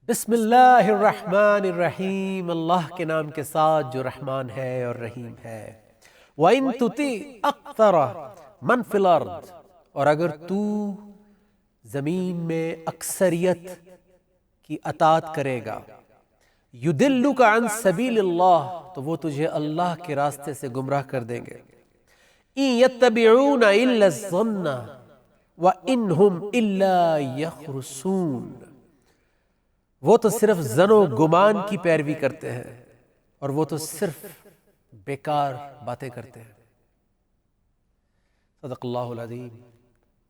بسم اللہ الرحمن الرحیم، اللہ کے نام کے ساتھ جو رحمان ہے اور رحیم ہے۔ وَإِن تُطِعْ أَكْثَرَ مَنْ فِي الْأَرْضِ، اور اگر تو زمین میں اکثریت کی اطاعت کرے گا، يُدِلُّكَ عَنْ سَبِيلِ اللَّهِ، تو وہ تجھے اللہ کے راستے سے گمراہ کر دیں گے۔ إِن يَتَّبِعُونَ إِلَّا الظَّنَّ وَإِنْ هُمْ إِلَّا يَخْرُصُونَ، وہ تو صرف ظن و گمان کی پیروی کرتے ہیں اور وہ تو صرف بیکار باتیں کرتے ہیں۔ صدق اللہ العظیم۔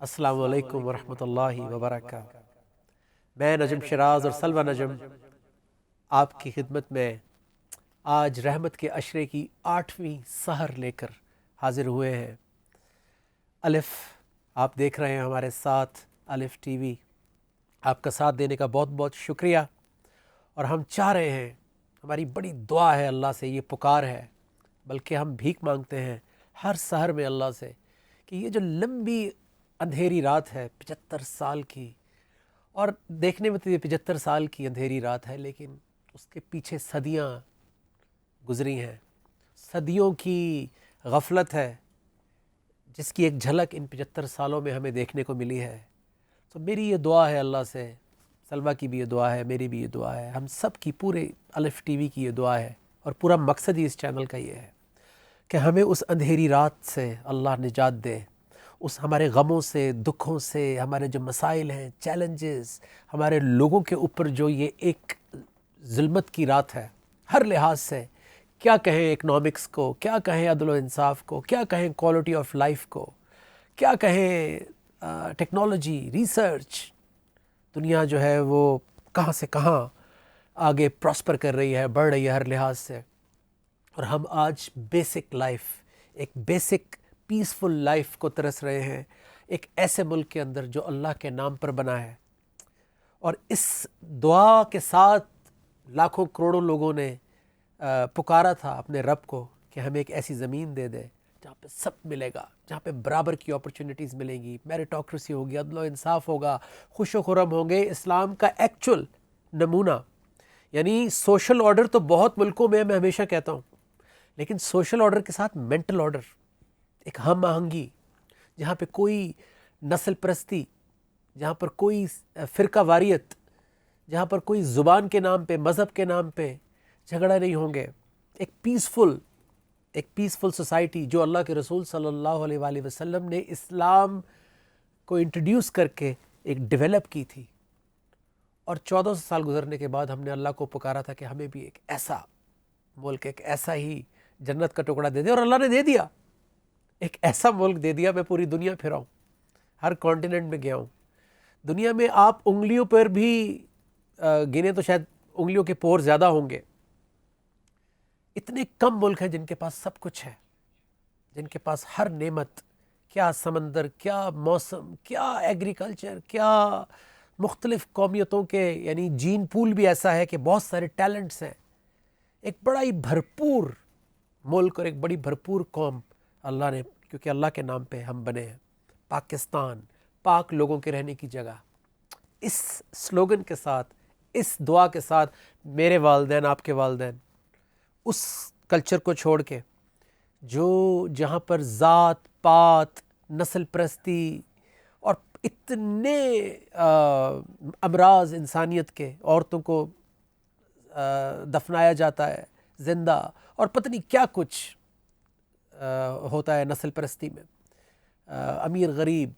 السلام علیکم ورحمۃ اللہ وبرکاتہ۔ میں نجم شراز اور سلوہ نجم آپ کی خدمت میں آج رحمت کے عشرے کی 8ویں سحر لے کر حاضر ہوئے ہیں۔ الف آپ دیکھ رہے ہیں ہمارے ساتھ الف ٹی وی، آپ کا ساتھ دینے کا بہت بہت شکریہ۔ اور ہم چاہ رہے ہیں، ہماری بڑی دعا ہے اللہ سے، یہ پکار ہے، بلکہ ہم بھیک مانگتے ہیں ہر سحر میں اللہ سے کہ یہ جو لمبی اندھیری رات ہے 75 سال کی، اور دیکھنے میں تو یہ 75 سال کی اندھیری رات ہے، لیکن اس کے پیچھے صدیاں گزری ہیں، صدیوں کی غفلت ہے جس کی ایک جھلک ان 75 سالوں میں ہمیں دیکھنے کو ملی ہے۔ تو میری یہ دعا ہے اللہ سے، سلوہ کی بھی یہ دعا ہے، میری بھی یہ دعا ہے، ہم سب کی، پورے الف ٹی وی کی یہ دعا ہے، اور پورا مقصد ہی اس چینل کا یہ ہے کہ ہمیں اس اندھیری رات سے اللہ نجات دے، اس ہمارے غموں سے، دکھوں سے، ہمارے جو مسائل ہیں، چیلنجز، ہمارے لوگوں کے اوپر جو یہ ایک ظلمت کی رات ہے ہر لحاظ سے، کیا کہیں اکنامکس کو، کیا کہیں عدل و انصاف کو، کیا کہیں کوالٹی آف لائف کو، کیا کہیں ٹیکنالوجی، ریسرچ، دنیا جو ہے وہ کہاں سے کہاں آگے پراسپر کر رہی ہے، بڑھ رہی ہے ہر لحاظ سے، اور ہم آج بیسک لائف، ایک بیسک پیسفل لائف کو ترس رہے ہیں، ایک ایسے ملک کے اندر جو اللہ کے نام پر بنا ہے۔ اور اس دعا کے ساتھ لاکھوں کروڑوں لوگوں نے پکارا تھا اپنے رب کو کہ ہمیں ایک ایسی زمین دے دے جہاں پہ سب ملے گا، جہاں پہ برابر کی اپرچونٹیز ملیں گی، میریٹوکریسی ہوگی، عدل و انصاف ہوگا، خوش و خرم ہوں گے، اسلام کا ایکچول نمونہ۔ یعنی سوشل آرڈر تو بہت ملکوں میں ہمیشہ کہتا ہوں، لیکن سوشل آرڈر کے ساتھ مینٹل آرڈر، ایک ہم آہنگی، جہاں پہ کوئی نسل پرستی، جہاں پر کوئی فرقہ واریت، جہاں پر کوئی زبان کے نام پہ، مذہب کے نام پہ جھگڑا نہیں ہوں گے، ایک پیسفل سوسائٹی جو اللہ کے رسول صلی اللہ علیہ وآلہ وسلم نے اسلام کو انٹروڈیوس کر کے ایک ڈیولپ کی تھی۔ اور 1400 سال گزرنے کے بعد ہم نے اللہ کو پکارا تھا کہ ہمیں بھی ایک ایسا ملک، ایک ایسا ہی جنت کا ٹکڑا دے دے، اور اللہ نے دے دیا، ایک ایسا ملک دے دیا۔ میں پوری دنیا پھرا ہوں، ہر کانٹیننٹ میں گیا ہوں، دنیا میں آپ انگلیوں پر بھی گنے تو شاید انگلیوں کے پور زیادہ ہوں گے، اتنے کم ملک ہیں جن کے پاس سب کچھ ہے، جن کے پاس ہر نعمت، کیا سمندر، کیا موسم، کیا ایگریکلچر، کیا مختلف قومیتوں کے یعنی جین پول بھی ایسا ہے کہ بہت سارے ٹیلنٹس ہیں، ایک بڑا ہی بھرپور ملک اور ایک بڑی بھرپور قوم اللہ نے، کیونکہ اللہ کے نام پہ ہم بنے ہیں۔ پاکستان، پاک لوگوں کے رہنے کی جگہ۔ اس سلوگن کے ساتھ، اس دعا کے ساتھ، میرے والدین، آپ کے والدین اس کلچر کو چھوڑ کے جو جہاں پر ذات پات، نسل پرستی اور اتنے امراض انسانیت کے، عورتوں کو دفنایا جاتا ہے زندہ، اور پتہ نہیں کیا کچھ ہوتا ہے نسل پرستی میں، امیر غریب،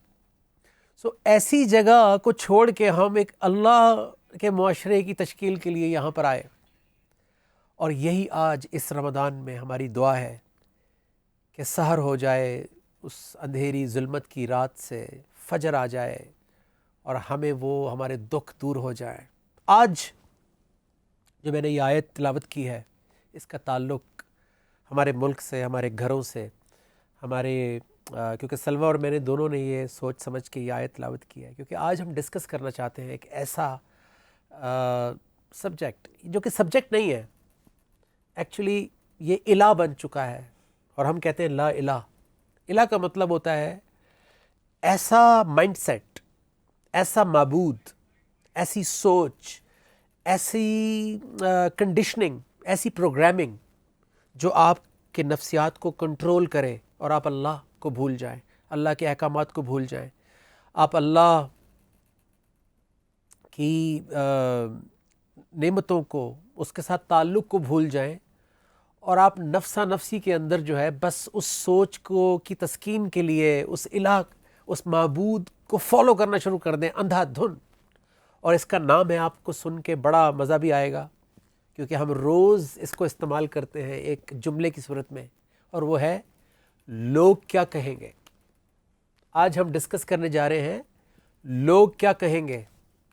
ایسی جگہ کو چھوڑ کے ہم ایک اللہ کے معاشرے کی تشکیل کے لیے یہاں پر آئے۔ اور یہی آج اس رمضان میں ہماری دعا ہے کہ سحر ہو جائے اس اندھیری ظلمت کی رات سے، فجر آ جائے اور ہمیں وہ ہمارے دکھ دور ہو جائے۔ آج جو میں نے یہ آیت تلاوت کی ہے اس کا تعلق ہمارے ملک سے، ہمارے گھروں سے، ہمارے کیونکہ سلوہ اور میں نے دونوں نے یہ سوچ سمجھ کے یہ آیت تلاوت کی ہے، کیونکہ آج ہم ڈسکس کرنا چاہتے ہیں ایک ایسا سبجیکٹ جو کہ سبجیکٹ نہیں ہے، ایکچولی یہ الہ بن چکا ہے، اور ہم کہتے ہیں لا الہ۔ الہ کا مطلب ہوتا ہے ایسا مائنڈ سیٹ، ایسا معبود، ایسی سوچ، ایسی کنڈیشننگ، ایسی پروگرامنگ جو آپ کے نفسیات کو کنٹرول کرے اور آپ اللہ کو بھول جائیں، اللہ کے احکامات کو بھول جائیں، آپ اللہ کی نعمتوں کو، اس کے ساتھ تعلق کو بھول جائیں، اور آپ نفسا نفسی کے اندر جو ہے بس اس سوچ کو کی تسکین کے لیے اس الہ، اس معبود کو فالو کرنا شروع کر دیں اندھا دھن۔ اور اس کا نام ہے، آپ کو سن کے بڑا مزہ بھی آئے گا کیونکہ ہم روز اس کو استعمال کرتے ہیں ایک جملے کی صورت میں، اور وہ ہے لوگ کیا کہیں گے۔ آج ہم ڈسکس کرنے جا رہے ہیں لوگ کیا کہیں گے۔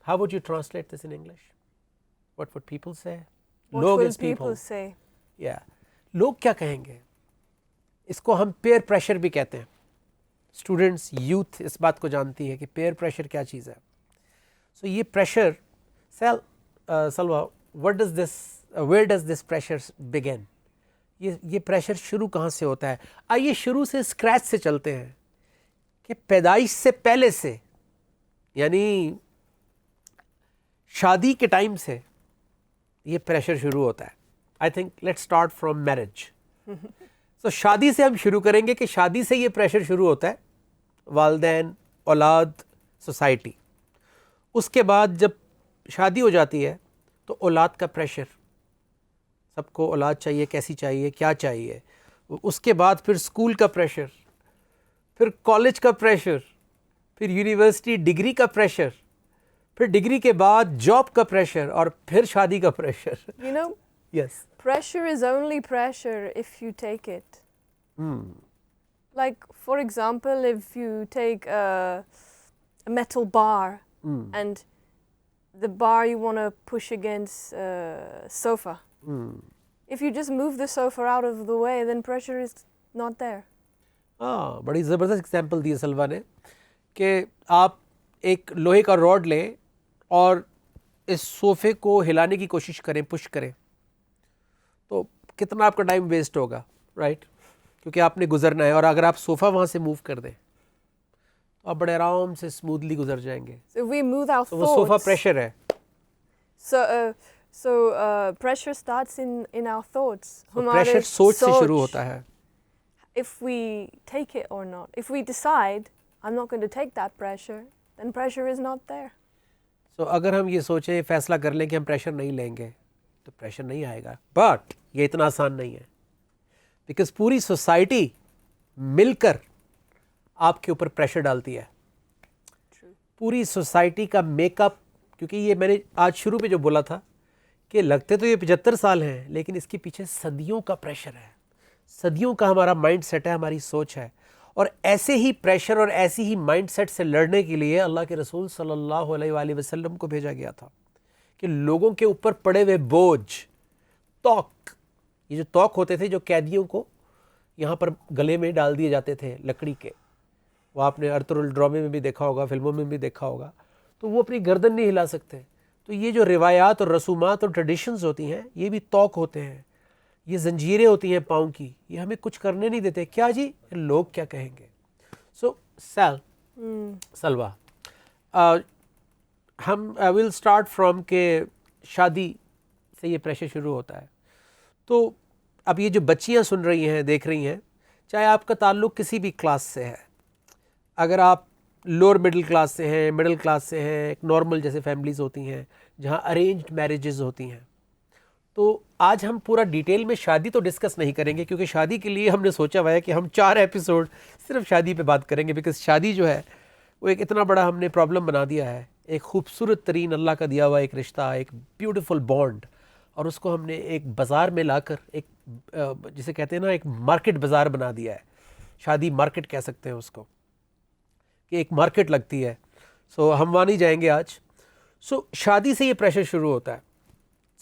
How would you translate this in English? What would people say? What will people say? Yeah. لوگ کیا کہیں گے، اس کو ہم پیئر پریشر بھی کہتے ہیں۔ اسٹوڈنٹس، یوتھ اس بات کو جانتی ہے کہ پیئر پریشر کیا چیز ہے۔ سو یہ پریشر، سلوا، where does this pressure begin؟ یہ پریشر شروع کہاں سے ہوتا ہے؟ آئیے شروع سے اسکریچ سے چلتے ہیں کہ پیدائش سے پہلے سے، یعنی شادی کے ٹائم سے یہ پریشر شروع ہوتا ہے۔ I think let start from marriage. So شادی سے ہم شروع کریں گے کہ شادی سے یہ پریشر شروع ہوتا ہے، والدین، اولاد، سوسائٹی۔ اس کے بعد جب شادی ہو جاتی ہے تو اولاد کا پریشر، سب کو اولاد چاہیے، کیسی چاہیے، کیا چاہیے۔ اس کے بعد پھر اسکول کا پریشر، پھر کالج کا پریشر، پھر یونیورسٹی ڈگری کا پریشر، پھر ڈگری کے بعد جاب کا پریشر، اور پھر شادی کا pressure. You know, Yes. pressure is only pressure if you take it. Like, for example, if you take a metal bar and the bar you want to push against sofa. If you just move the sofa out of the way, then pressure is not there. بڑی زبردست example دی سلوا نے کہ آپ ایک لوہے کا rod لیں اور اس صوفے کو ہلانے کی کوشش کریں، پش کریں، تو کتنا آپ کا ٹائم ویسٹ ہوگا، رائٹ؟ کیونکہ آپ نے گزرنا ہے، اور اگر آپ صوفہ وہاں سے موو کر دیں تو آپ بڑے آرام سے اسموتھلی گزر جائیں گے۔ So we move our تو وہ صوفہ thoughts. پریشر ہے۔ So pressure starts in our thoughts. Pressure سوچ سے شروع ہوتا ہے۔ If we take it or not. If we decide, I'm not going to take that pressure, then pressure is not there. سو اگر ہم یہ سوچیں، فیصلہ کر لیں کہ ہم پریشر نہیں لیں گے تو پریشر نہیں آئے گا۔ بٹ یہ اتنا آسان نہیں ہے، بیکاز پوری سوسائٹی مل کر آپ کے اوپر پریشر ڈالتی ہے۔ پوری سوسائٹی کا میک اپ، کیونکہ یہ میں نے آج شروع میں جو بولا تھا کہ لگتے تو یہ 75 سال ہیں، لیکن اس کے پیچھے صدیوں کا پریشر ہے، صدیوں کا ہمارا مائنڈ سیٹ ہے، ہماری سوچ ہے۔ اور ایسے ہی پریشر اور ایسی ہی مائنڈ سیٹ سے لڑنے کے لیے اللہ کے رسول صلی اللہ علیہ وآلہ وسلم کو بھیجا گیا تھا کہ لوگوں کے اوپر پڑے ہوئے بوجھ، توق، یہ جو توق ہوتے تھے جو قیدیوں کو یہاں پر گلے میں ڈال دیے جاتے تھے لکڑی کے، وہ آپ نے ارطغرل ڈرامے میں بھی دیکھا ہوگا، فلموں میں بھی دیکھا ہوگا، تو وہ اپنی گردن نہیں ہلا سکتے۔ تو یہ جو روایات اور رسومات اور ٹریڈیشنز ہوتی ہیں، یہ بھی توق ہوتے ہیں، یہ زنجیریں ہوتی ہیں پاؤں کی، یہ ہمیں کچھ کرنے نہیں دیتے۔ کیا جی؟ لوگ کیا کہیں گے۔ سو سلوا، ہم ول اسٹارٹ فرام کہ شادی سے یہ پریشر شروع ہوتا ہے۔ تو اب یہ جو بچیاں سن رہی ہیں، دیکھ رہی ہیں، چاہے آپ کا تعلق کسی بھی کلاس سے ہے، اگر آپ لوور مڈل کلاس سے ہیں، مڈل کلاس سے ہیں، ایک نارمل جیسے فیملیز ہوتی ہیں جہاں ارینجڈ میرجز ہوتی ہیں، تو آج ہم پورا ڈیٹیل میں شادی تو ڈسکس نہیں کریں گے، کیونکہ شادی کے لیے ہم نے سوچا ہوا ہے کہ ہم 4 ایپیسوڈ صرف شادی پہ بات کریں گے، بیکاز شادی جو ہے وہ ایک اتنا بڑا ہم نے پرابلم بنا دیا ہے، ایک خوبصورت ترین اللہ کا دیا ہوا ایک رشتہ، ایک بیوٹیفل بانڈ، اور اس کو ہم نے ایک بازار میں لا کر ایک جسے کہتے ہیں نا ایک مارکیٹ بازار بنا دیا ہے۔ شادی مارکیٹ کہہ سکتے ہیں اس کو، کہ ایک مارکیٹ لگتی ہے۔ سو ہم وہاں نہیں جائیں گے آج۔ سو شادی سے یہ پریشر شروع ہوتا ہے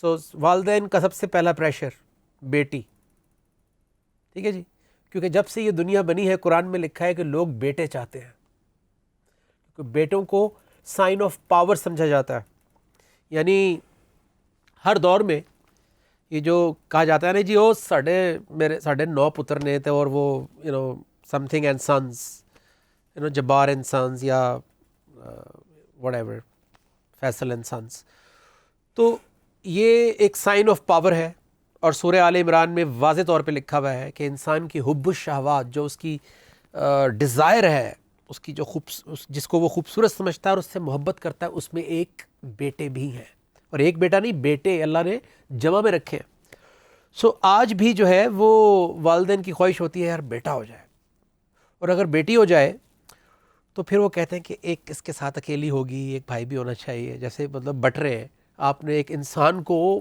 سو والدین کا سب سے پہلا پریشر بیٹی، ٹھیک ہے جی، کیونکہ جب سے یہ دنیا بنی ہے قرآن میں لکھا ہے کہ لوگ بیٹے چاہتے ہیں، کیونکہ بیٹوں کو سائن آف پاور سمجھا جاتا ہے. یعنی ہر دور میں یہ جو کہا جاتا ہے نا جی، وہ ساڑھے 9 پتر نے تھے اور وہ something and sons Jabbar and sons یا whatever Faisal and sons. تو یہ ایک سائن آف پاور ہے، اور سورہ آل عمران میں واضح طور پہ لکھا ہوا ہے کہ انسان کی حب الشہوات، جو اس کی ڈیزائر ہے، اس کی جو جس کو وہ خوبصورت سمجھتا ہے اور اس سے محبت کرتا ہے، اس میں ایک بیٹے بھی ہیں، اور ایک بیٹا نہیں، بیٹے اللہ نے جمع میں رکھے ہیں. سو آج بھی جو ہے وہ والدین کی خواہش ہوتی ہے یار بیٹا ہو جائے، اور اگر بیٹی ہو جائے تو پھر وہ کہتے ہیں کہ ایک اس کے ساتھ اکیلی ہوگی، ایک بھائی بھی ہونا چاہیے. جیسے مطلب بٹ رہے ہیں آپ نے ایک انسان کو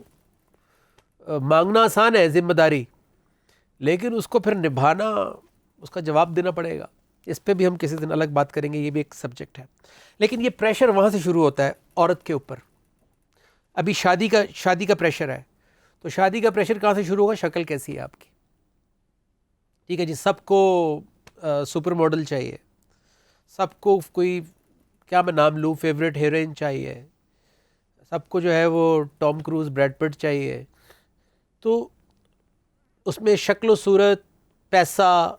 مانگنا آسان ہے ذمہ داری، لیکن اس کو پھر نبھانا، اس کا جواب دینا پڑے گا. اس پہ بھی ہم کسی دن الگ بات کریں گے، یہ بھی ایک سبجیکٹ ہے. لیکن یہ پریشر وہاں سے شروع ہوتا ہے عورت کے اوپر. ابھی شادی کا پریشر ہے، تو شادی کا پریشر کہاں سے شروع ہوگا؟ شکل کیسی ہے آپ کی، ٹھیک ہے جی. سب کو سپر ماڈل چاہیے، سب کو کوئی کیا میں نام لوں فیوریٹ ہیروئن چاہیے، سب کو جو ہے وہ ٹام کروز، بریڈ پٹ چاہیے. تو اس میں شکل و صورت، پیسہ،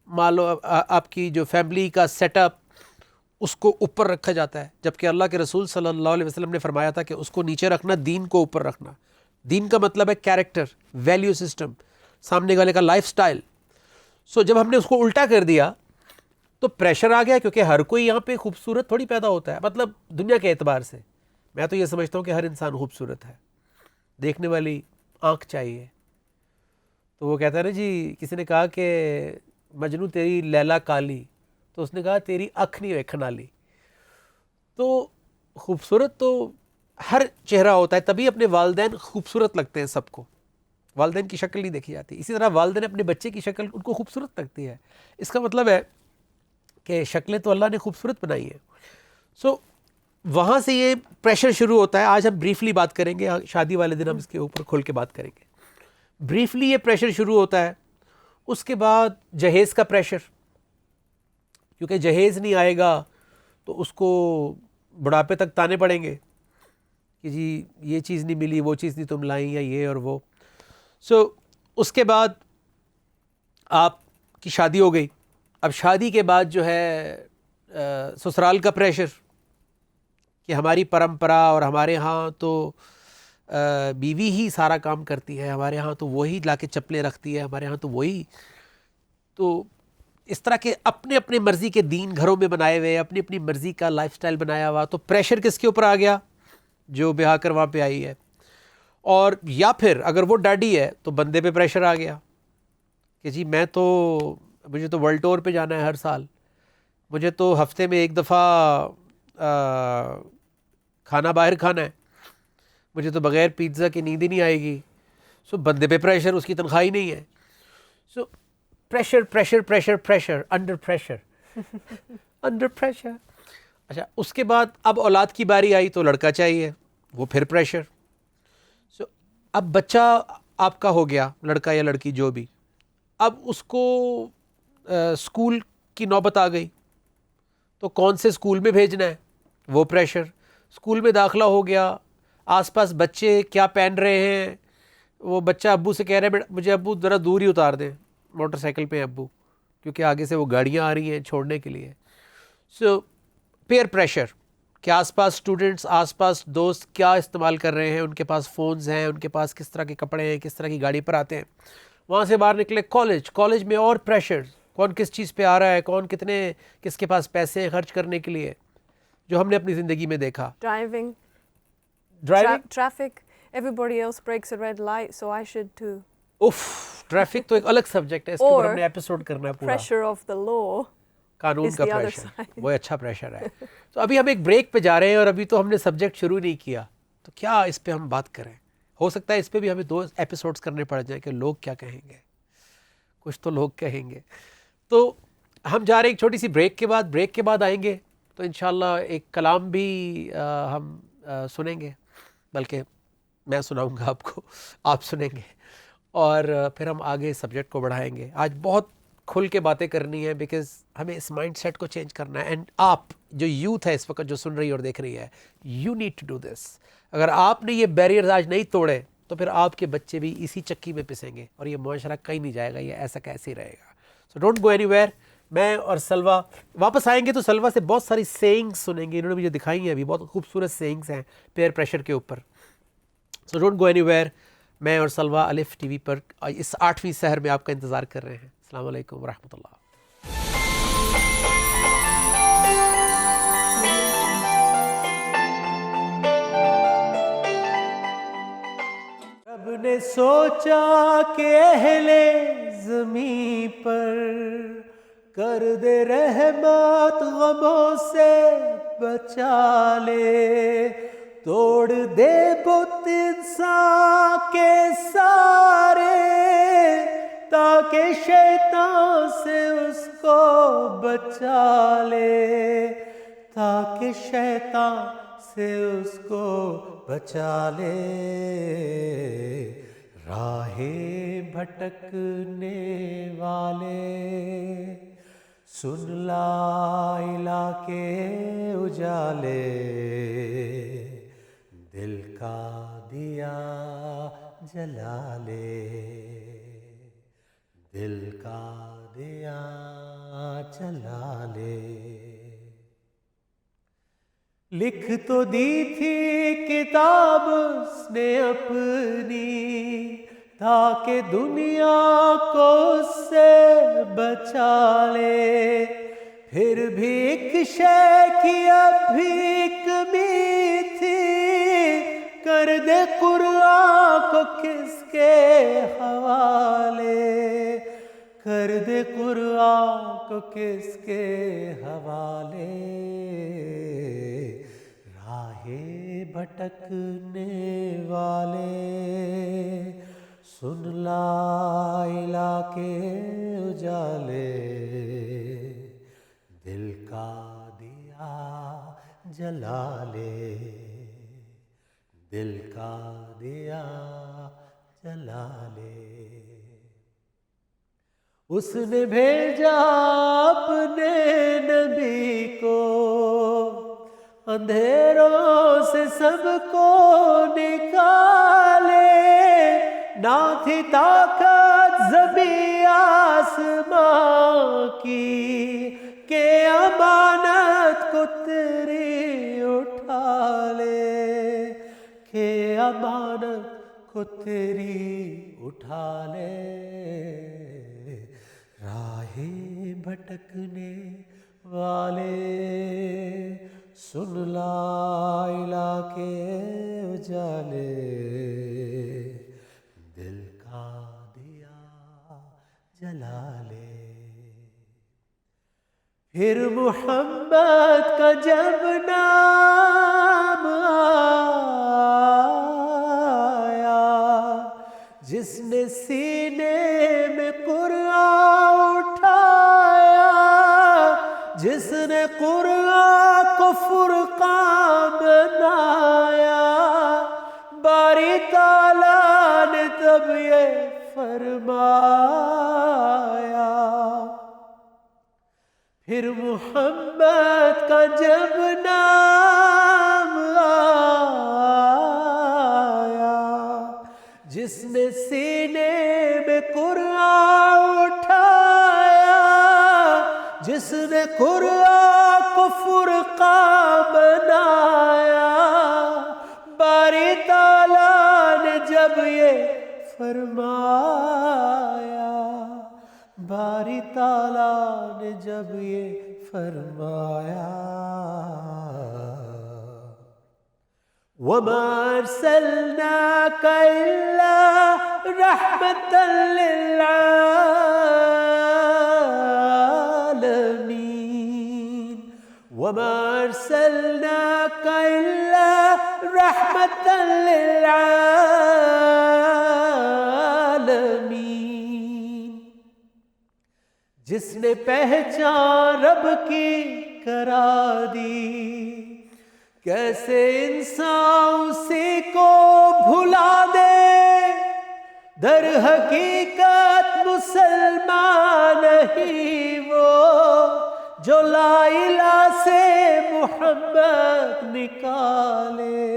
مالو، آپ کی جو فیملی کا سیٹ اپ، اس کو اوپر رکھا جاتا ہے، جبکہ اللہ کے رسول صلی اللہ علیہ وسلم نے فرمایا تھا کہ اس کو نیچے رکھنا، دین کو اوپر رکھنا. دین کا مطلب ہے کیریکٹر، ویلیو سسٹم، سامنے والے کا لائف سٹائل. سو جب ہم نے اس کو الٹا کر دیا تو پریشر آ گیا، کیونکہ ہر کوئی یہاں پہ خوبصورت تھوڑی پیدا ہوتا ہے. مطلب دنیا کے اعتبار سے میں تو یہ سمجھتا ہوں کہ ہر انسان خوبصورت ہے، دیکھنے والی آنکھ چاہیے. تو وہ کہتا ہے نا جی، کسی نے کہا کہ مجنو تیری لیلا کالی، تو اس نے کہا تیری اکھ نہیں ویکھن والی. تو خوبصورت تو ہر چہرہ ہوتا ہے، تبھی اپنے والدین خوبصورت لگتے ہیں سب کو. والدین کی شکل نہیں دیکھی جاتی. اسی طرح والدین اپنے بچے کی شکل ان کو خوبصورت لگتی ہے. اس کا مطلب ہے کہ شکلیں تو اللہ نے خوبصورت بنائی ہیں. سو وہاں سے یہ پریشر شروع ہوتا ہے. آج ہم بریفلی بات کریں گے، شادی والے دن ہم اس کے اوپر کھول کے بات کریں گے. بریفلی یہ پریشر شروع ہوتا ہے. اس کے بعد جہیز کا پریشر، کیونکہ جہیز نہیں آئے گا تو اس کو بڑھاپے تک تانے پڑیں گے کہ جی یہ چیز نہیں ملی، وہ چیز نہیں تم لائیں، یا یہ اور وہ. سو اس کے بعد آپ کی شادی ہو گئی. اب شادی کے بعد جو ہے سسرال کا پریشر، کہ ہماری پرمپرا اور ہمارے ہاں تو بیوی ہی سارا کام کرتی ہے، ہمارے ہاں تو وہی لا کے چپلیں رکھتی ہے، ہمارے ہاں تو وہی. تو اس طرح کے اپنے اپنے مرضی کے دین گھروں میں بنائے ہوئے، اپنی اپنی مرضی کا لائف سٹائل بنایا ہوا. تو پریشر کس کے اوپر آ گیا؟ جو بیاہ کر وہاں پہ آئی ہے. اور یا پھر اگر وہ ڈیڈی ہے تو بندے پہ پریشر آ گیا کہ جی مجھے تو ورلڈ ٹور پہ جانا ہے ہر سال، مجھے تو ہفتے میں ایک دفعہ کھانا باہر کھانا ہے، مجھے تو بغیر پیزا کی نیند ہی نہیں آئے گی. سو بندے پہ پریشر، اس کی تنخواہ ہی نہیں ہے. So pressure pressure pressure pressure under pressure under pressure. اچھا، اس کے بعد اب اولاد کی باری آئی تو لڑکا چاہیے، وہ پھر پریشر. سو اب بچہ آپ کا ہو گیا، لڑکا یا لڑکی جو بھی، اب اس کو اسکول کی نوبت آ گئی تو کون سے اسکول میں بھیجنا ہے، وہ پریشر. اسکول میں داخلہ ہو گیا، آس پاس بچے کیا پہن رہے ہیں، وہ بچہ ابو سے کہہ رہے ہیں مجھے ابو ذرا دور ہی اتار دیں، موٹر سائیکل پہ ابو، کیونکہ آگے سے وہ گاڑیاں آ رہی ہیں چھوڑنے کے لیے. سو پیئر پریشر کہ آس پاس اسٹوڈنٹس، آس پاس دوست کیا استعمال کر رہے ہیں، ان کے پاس فونز ہیں، ان کے پاس کس طرح کے کپڑے ہیں، کس طرح کی گاڑی پر آتے ہیں. وہاں سے باہر نکلے کالج میں اور پریشر، کون کس چیز پہ آ رہا ہے، کون کس کے پاس پیسے ہیں خرچ کرنے کے لیے، جو ہم نے اپنی زندگی میں دیکھا. Driving. Traffic. Everybody else breaks a red light, so I should too. Traffic تو ایک الگ سبجیکٹ ہے، اس کے اوپر ہم نے ایپیسوڈ کرنا ہے پورا. Pressure of the law. قانون is کا the other پریشر، side. وہ اچھا پریشر ہے. تو ابھی ہم ایک بریک پہ جا رہے ہیں اور ابھی تو ہم نے سبجیکٹ شروع نہیں کیا، تو کیا اس پہ ہم بات کریں؟ ہو سکتا ہے اس پہ بھی ہمیں 2 ایپیسوڈز کرنے پڑ جائیں کہ لوگ کیا کہیں گے، کچھ تو لوگ کہیں گے. تو ہم جا رہے ہیں ایک چھوٹی سی بریک کے بعد آئیں گے تو انشاءاللہ ایک کلام بھی ہم سنیں گے، بلکہ میں سناؤں گا آپ کو، آپ سنیں گے، اور پھر ہم آگے سبجیکٹ کو بڑھائیں گے. آج بہت کھل کے باتیں کرنی ہے بیکاز ہمیں اس مائنڈ سیٹ کو چینج کرنا ہے. اینڈ آپ جو یوتھ ہے اس وقت جو سن رہی ہے اور دیکھ رہی ہے، you need to do this. اگر آپ نے یہ بیریئرز آج نہیں توڑے تو پھر آپ کے بچے بھی اسی چکی میں پسیں گے اور یہ معاشرہ کہیں نہیں جائے گا، یہ ایسا کیسے ہی رہے گا. So don't go anywhere. میں اور سلوہ واپس آئیں گے تو سلوہ سے بہت ساری سینگس سنیں گے. انہوں نے مجھے دکھائی ہیں ابھی، بہت خوبصورت سینگس ہیں پیئر پریشر کے اوپر. سو ڈونٹ گو اینی ویئر. میں اور سلوہ الف ٹی وی پر اس 8ویں سحر میں آپ کا انتظار کر رہے ہیں. السلام علیکم ورحمۃ اللہ. رب نے سوچا کہ اہل زمین پر کر دے رحمت، غموں سے بچا لے، توڑ دے بت انسان کے سارے، تاکہ شیطان سے اس کو بچا لے، تاکہ شیطان سے اس کو بچا لے. راہ بھٹکنے والے سن لا الہ کے اجالے، دل کا دیا جلا لے، دل کا دیا جلا لے. لکھ تو دی تھی کتاب اس نے اپنی، تاکہ دنیا کو اس سے بچا لے، پھر بھی ایک شے کی ابھی کمی تھی، کر دے قرآن کو کس کے حوالے، کر دے قرآن کو کس کے حوالے. راہ بھٹکنے والے سن لا الہ کے اجالے، دل کا دیا جلا لے، دل کا دیا جلا لے. اس نے بھیجا اپنے نبی کو، اندھیروں سے سب کو نکالے، نہ تھی طاقت زمین آسمان کی کہ امانت کو تیری اٹھا لے، کہ امانت کو تیری اٹھا لے. راہ بھٹکنے والے سن لا الہ کے اجالے، دل کا دیا جلا لے. پھر محمد کا جب نام آیا، جس نے سینے میں قرآن اٹھایا، جس نے قرآن کو فرقان بنایا، باری تعالیٰ نے تب یہ فرمایا. پھر محمد کا جب نام آیا، جس نے سینے میں قرآن اٹھایا، جس نے قرآن کو فرقان بنایا، باری تعالیٰ نے جب یہ فرمایا، باری تعالیٰ نے جب یہ فرمایا. وَمَا أَرْسَلْنَاكَ إِلَّا رَحْمَةً لِلْعَالَمِينَ، وَمَا أَرْسَلْنَاكَ إِلَّا رَحْمَةً لِلْعَالَمِينَ. جس نے پہچان رب کی کرا دی، کیسے انسان اسی کو بھلا دے، در حقیقت مسلمان نہیں وہ، جو لا الہ سے محمد نکالے،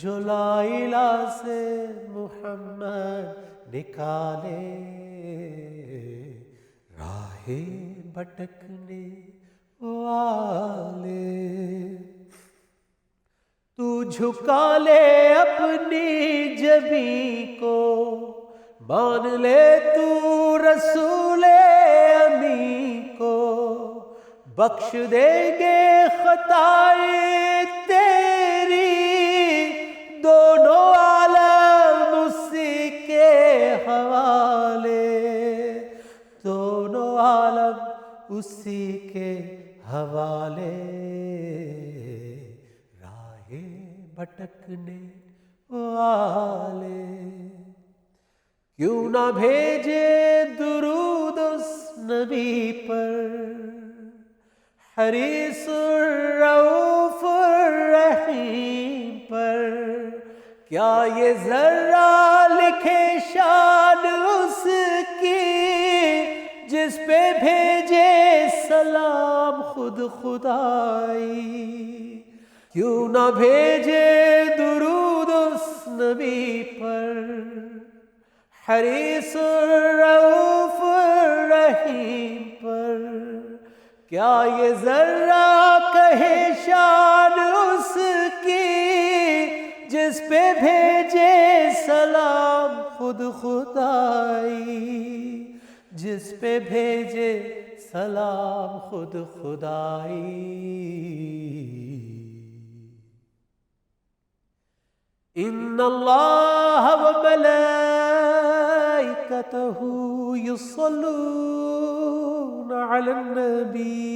جو لا الہ سے محمد نکالے، راہ بھٹکنے والے۔ تو جھکا لے اپنی جبیں کو، مان لے تو رسول امین کو، بخش دیں گے خطائیں تیری، دونوں عالم اسی کے حوالے، دونوں عالم اسی کے حوالے، راہ بھٹکنے والے۔ کیوں نہ بھیجے درود اس نبی پر، حریص الرؤوف الرحیم پر، کیا یہ ذرہ لکھے شان اس کی، جس پہ بھیجے سلام خود خدائی۔ کیوں نہ بھیجے درود اس نبی پر، حریص الرؤوف الرحیم پر، کیا یہ ذرہ کہے شان اس کی، جس پہ بھیجے سلام خود خدائی، جس پہ بھیجے سلام خود خدائی۔ ان اللہ وملائکتہ یصلون علی النبی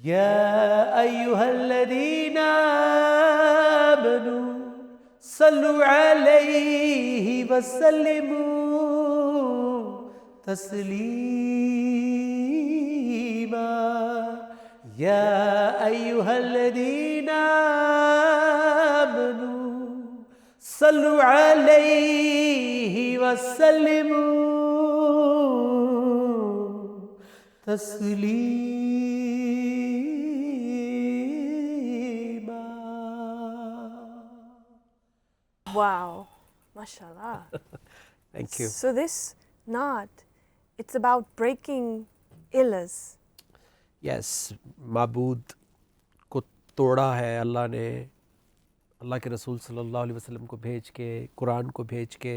یا ایہا الذین آمنوا صلوا علیہ وسلموا تسلیما یا ایہا الذین آمنوا صلوا علیہ وسلموا تسلیما۔ Wow, mashallah. Thank you. So this naat, it's about breaking illahs. یس، معبود کو توڑا ہے اللہ نے، اللہ کے رسول صلی اللہ علیہ وسلم کو بھیج کے، قرآن کو بھیج کے،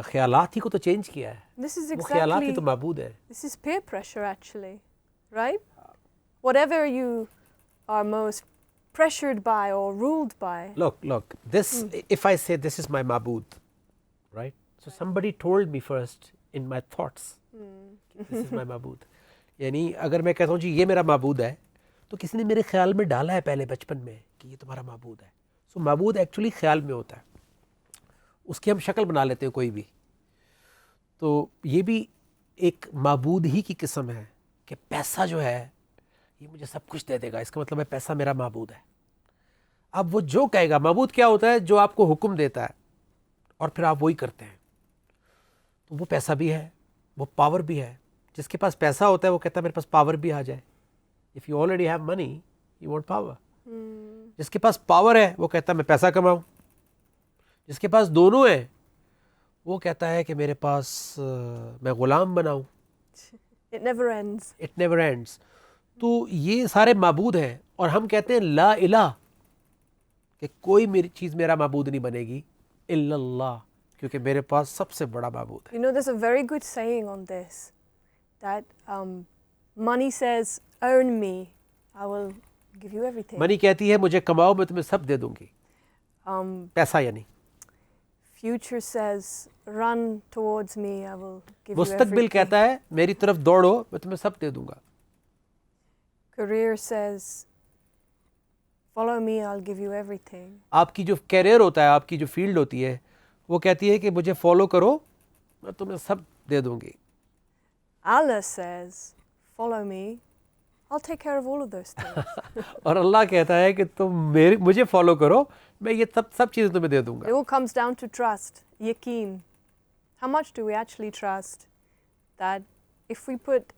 خیالات ہی کو تو چینج کیا ہے۔ This is وہ خیالات ہی تو exactly, معبود ہے۔ this is peer pressure actually, right? Whatever you are most pressured by or ruled by. Look, this, if I say this is my معبود, right? So somebody told me first in my thoughts, this is my معبود. یعنی اگر میں کہتا ہوں جی یہ میرا معبود ہے، تو کسی نے میرے خیال میں ڈالا ہے پہلے بچپن میں کہ یہ تمہارا معبود ہے۔ سو معبود ایکچولی خیال میں ہوتا ہے، اس کی ہم شکل بنا لیتے ہیں کوئی بھی۔ تو یہ بھی ایک معبود ہی کی قسم ہے کہ پیسہ جو ہے یہ مجھے سب کچھ دے دے گا، اس کا مطلب ہے پیسہ میرا معبود ہے۔ اب وہ جو کہے گا، معبود کیا ہوتا ہے؟ جو آپ کو حکم دیتا ہے اور پھر آپ وہی کرتے ہیں۔ تو وہ پیسہ بھی ہے، وہ پاور بھی ہے۔ جس کے پاس پیسہ ہوتا ہے وہ کہتا ہے میرے پاس پاور بھی آ جائے۔ If you already have money, you want power. جس کے پاس پاور ہے وہ کہتا ہے میں پیسہ کماؤں۔ جس کے پاس دونوں ہیں وہ کہتا ہے کہ میرے پاس میں غلام بناؤں۔ It never ends. It never ends. تو یہ سارے معبود ہیں، اور ہم کہتے ہیں لا الہ، کہ کوئی میری چیز میرا معبود نہیں بنے گی الا اللہ، کیونکہ میرے پاس سب سے بڑا معبود ہے۔ You know, there's a very good saying on this, that money says, earn me, I will give you everything. منی کہتی ہے مجھے کماؤ میں تمہیں سب دے دوں گی، پیسہ یعنی۔ Future says, run towards me, I will give you مستقبل everything. کہتا ہے میری طرف دوڑو میں تمہیں سب دے دوں گا۔ Career says, follow me, I'll give you everything. آپ کی جو کیریئر ہوتا ہے، آپ کی جو فیلڈ ہوتی ہے، وہ کہتی ہے کہ مجھے فالو کرو میں تمہیں سب دے دوں گی۔ Allah says, follow me, I'll take care of all of those things. اور اللہ کہتا ہے کہ تم مجھے فالو کرو, میں یہ سب چیزیں تمہیں دے دوں گا. It all comes down to trust, yaqeen. How much do we actually trust that if we put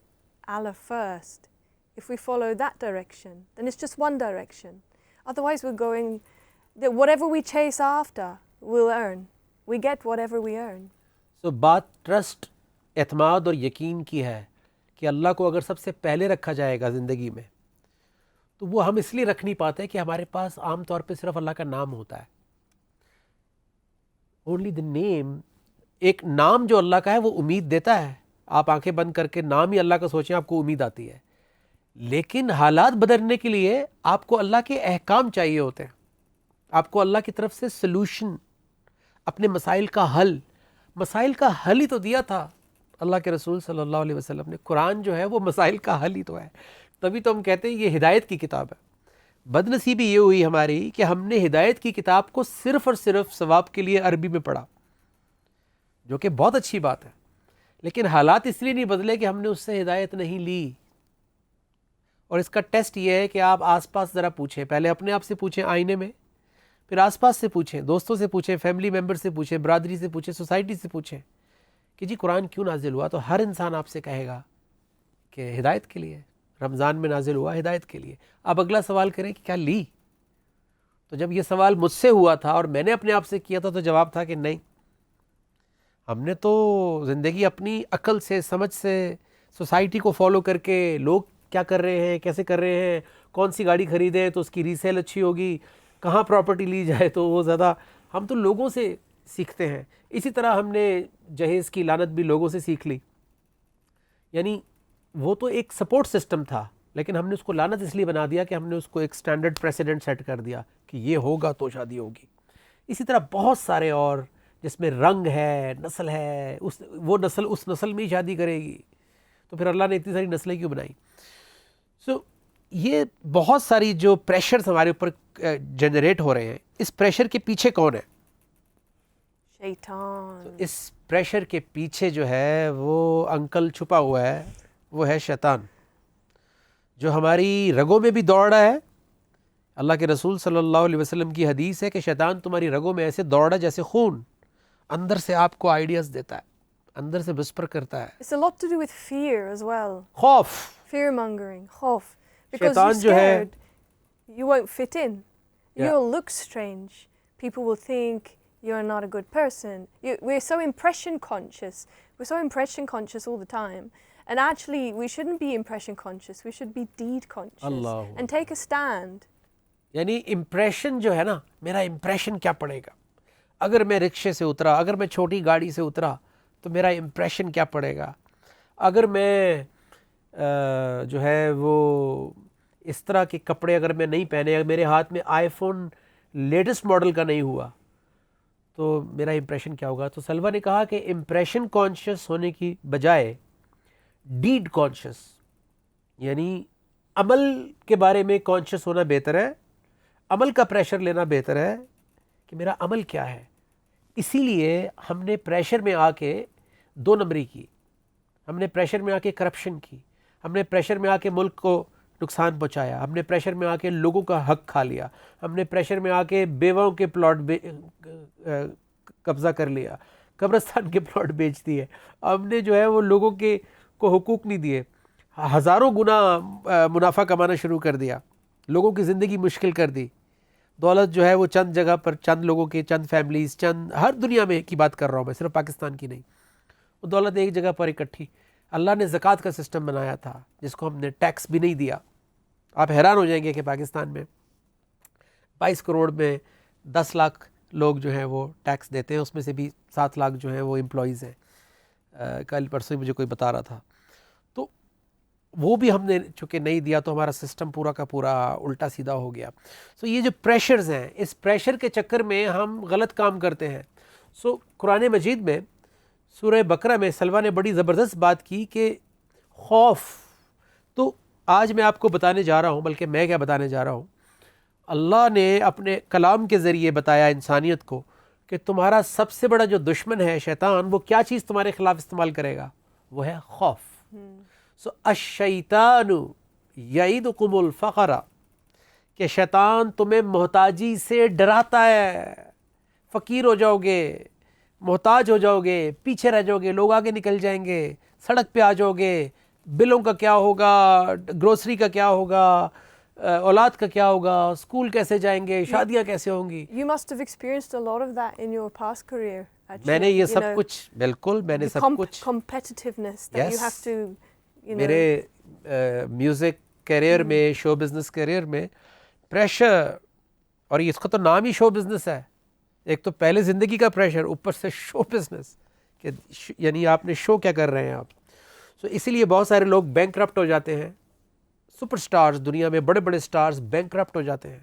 Allah first, if we follow that direction, then it's just one direction. Otherwise we're going, whatever we chase after, we'll earn. We get whatever we earn. So بات trust, اعتماد اور یقین کی ہے کہ اللہ کو اگر سب سے پہلے رکھا جائے گا زندگی میں, تو وہ ہم اس لیے رکھ نہیں پاتے کہ ہمارے پاس عام طور پہ صرف اللہ کا نام ہوتا ہے. اونلی دی نیم, ایک نام جو اللہ کا ہے وہ امید دیتا ہے. آپ آنکھیں بند کر کے نام ہی اللہ کا سوچیں, آپ کو امید آتی ہے. لیکن حالات بدلنے کے لیے آپ کو اللہ کے احکام چاہیے ہوتے ہیں, آپ کو اللہ کی طرف سے سلوشن, اپنے مسائل کا حل. مسائل کا حل ہی تو دیا تھا اللہ کے رسول صلی اللہ علیہ وسلم نے. قرآن جو ہے وہ مسائل کا حل ہی تو ہے. تبھی تو ہم کہتے ہیں یہ ہدایت کی کتاب ہے. بدنصیبی یہ ہوئی ہماری کہ ہم نے ہدایت کی کتاب کو صرف اور صرف ثواب کے لیے عربی میں پڑھا, جو کہ بہت اچھی بات ہے, لیکن حالات اس لیے نہیں بدلے کہ ہم نے اس سے ہدایت نہیں لی. اور اس کا ٹیسٹ یہ ہے کہ آپ آس پاس ذرا پوچھیں, پہلے اپنے آپ سے پوچھیں آئینے میں, پھر آس پاس سے پوچھیں, دوستوں سے پوچھیں, فیملی ممبر سے پوچھیں, برادری سے پوچھیں, سوسائٹی سے پوچھیں کہ جی قرآن کیوں نازل ہوا. تو ہر انسان آپ سے کہے گا کہ ہدایت کے لیے, رمضان میں نازل ہوا ہدایت کے لیے. اب اگلا سوال کریں کہ کیا لی؟ تو جب یہ سوال مجھ سے ہوا تھا اور میں نے اپنے آپ سے کیا تھا تو جواب تھا کہ نہیں, ہم نے تو زندگی اپنی عقل سے, سمجھ سے, سوسائٹی کو فالو کر کے, لوگ کیا کر رہے ہیں, کیسے کر رہے ہیں, کون سی گاڑی خریدیں تو اس کی ریسیل اچھی ہوگی, کہاں پراپرٹی لی جائے تو وہ زیادہ, ہم تو لوگوں سے سیکھتے ہیں. اسی طرح ہم نے جہیز کی لعنت بھی لوگوں سے سیکھ لی. یعنی وہ تو ایک سپورٹ سسٹم تھا, لیکن ہم نے اس کو لعنت اس لیے بنا دیا کہ ہم نے اس کو ایک سٹینڈرڈ پریسیڈنٹ سیٹ کر دیا کہ یہ ہوگا تو شادی ہوگی. اسی طرح بہت سارے اور جس میں رنگ ہے, نسل ہے, وہ نسل اس نسل میں ہی شادی کرے گی, تو پھر اللہ نے اتنی ساری نسلیں کیوں بنائی. یہ بہت ساری جو پریشرز ہمارے اوپر جنریٹ ہو رہے ہیں, اس پریشر کے پیچھے کون ہے؟ شیطان. تو اس پریشر کے پیچھے جو ہے وہ انکل چھپا ہوا ہے, وہ ہے شیطان, جو ہماری رگوں میں بھی دوڑ رہا ہے. اللہ کے رسول صلی اللہ علیہ وسلم کی حدیث ہے کہ شیطان تمہاری رگوں میں ایسے دوڑ رہا ہے جیسے خون, اندر سے آپ کو آئیڈیاز دیتا ہے, اندر سے وسپر کرتا ہے. It's a lot to do with fear as well. خوف, Fear mongering, خوف. Because شیطان you're جو ہے, scared, you won't fit in. Yeah. You'll look strange. People will think you're not a good person. We're so impression conscious. We're so impression conscious all the time. And actually, we shouldn't be impression conscious. We should be deed conscious. Allah. And take a stand. یعنی impression جو ہے نا, میرا impression کیا پڑے گا. اگر میں رکشے سے اترا, اگر میں چھوٹی گاڑی سے اترا تو میرا امپریشن کیا پڑے گا. اگر میں جو ہے وہ اس طرح کے کپڑے اگر میں نہیں پہنے, اگر میرے ہاتھ میں آئی فون لیٹسٹ ماڈل کا نہیں ہوا تو میرا امپریشن کیا ہوگا. تو سلوہ نے کہا کہ امپریشن کانشیس ہونے کی بجائے ڈیڈ کانشیس, یعنی عمل کے بارے میں کانشیس ہونا بہتر ہے, عمل کا پریشر لینا بہتر ہے کہ میرا عمل کیا ہے. اسی لیے ہم نے پریشر میں آ کے دو نمبری کی, ہم نے پریشر میں آ کے کرپشن کی, ہم نے پریشر میں آ کے ملک کو نقصان پہنچایا, ہم نے پریشر میں آ کے لوگوں کا حق کھا لیا, ہم نے پریشر میں آ کے بیواؤں کے پلاٹ قبضہ کر لیا, قبرستان کے پلاٹ بیچ دیے, ہم نے جو ہے وہ لوگوں کے کو حقوق نہیں دیے, ہزاروں گنا منافع کمانا شروع کر دیا, لوگوں کی زندگی مشکل کر دی. دولت جو ہے وہ چند جگہ پر, چند لوگوں کے, چند فیملیز, چند, ہر دنیا میں کی بات کر رہا ہوں میں, صرف پاکستان کی نہیں, وہ دولت ایک جگہ پر اکٹھی. اللہ نے زکوٰۃ کا سسٹم بنایا تھا جس کو ہم نے ٹیکس بھی نہیں دیا. آپ حیران ہو جائیں گے کہ پاکستان میں 22 کروڑ میں 10 لاکھ لوگ جو ہیں وہ ٹیکس دیتے ہیں, اس میں سے بھی 7 لاکھ جو ہیں وہ امپلائیز ہیں. کل پرسوں مجھے کوئی بتا رہا تھا. تو وہ بھی ہم نے چونکہ نہیں دیا تو ہمارا سسٹم پورا کا پورا الٹا سیدھا ہو گیا. سو یہ جو پریشرز ہیں, اس پریشر کے چکر میں ہم غلط کام کرتے ہیں. سو قرآن مجید میں سورہ بقرہ میں سلوہ نے بڑی زبردست بات کی کہ خوف. تو آج میں آپ کو بتانے جا رہا ہوں, بلکہ میں کیا بتانے جا رہا ہوں, اللہ نے اپنے کلام کے ذریعے بتایا انسانیت کو کہ تمہارا سب سے بڑا جو دشمن ہے شیطان, وہ کیا چیز تمہارے خلاف استعمال کرے گا, وہ ہے خوف. سو الشیطان یعیدکم الفقر کہ شیطان تمہیں محتاجی سے ڈراتا ہے. فقیر ہو جاؤ گے, محتاج ہو جاؤ گے, پیچھے رہ جاؤ گے, لوگ آگے نکل جائیں گے, سڑک پہ آ جاؤ گے, بلوں کا کیا ہوگا, گروسری کا کیا ہوگا, اولاد کا کیا ہوگا, اسکول کیسے جائیں گے, شادیاں کیسے ہوں گی. You must have experienced a lot of that in your past career. میں نے یہ سب کچھ, بالکل میں نے سب کچھ, competitiveness that you have to, you know. میرے میوزک کیریئر میں, شو بزنس کیریئر میں پریشر, اور اس کا تو نام ہی شو بزنس ہے. ایک تو پہلے زندگی کا پریشر, اوپر سے شو بزنس, کہ یعنی آپ نے شو کیا کر رہے ہیں آپ. سو اسی لیے بہت سارے لوگ بینکرپٹ ہو جاتے ہیں. سپر سٹارز, دنیا میں بڑے بڑے سٹارز بینکرپٹ ہو جاتے ہیں.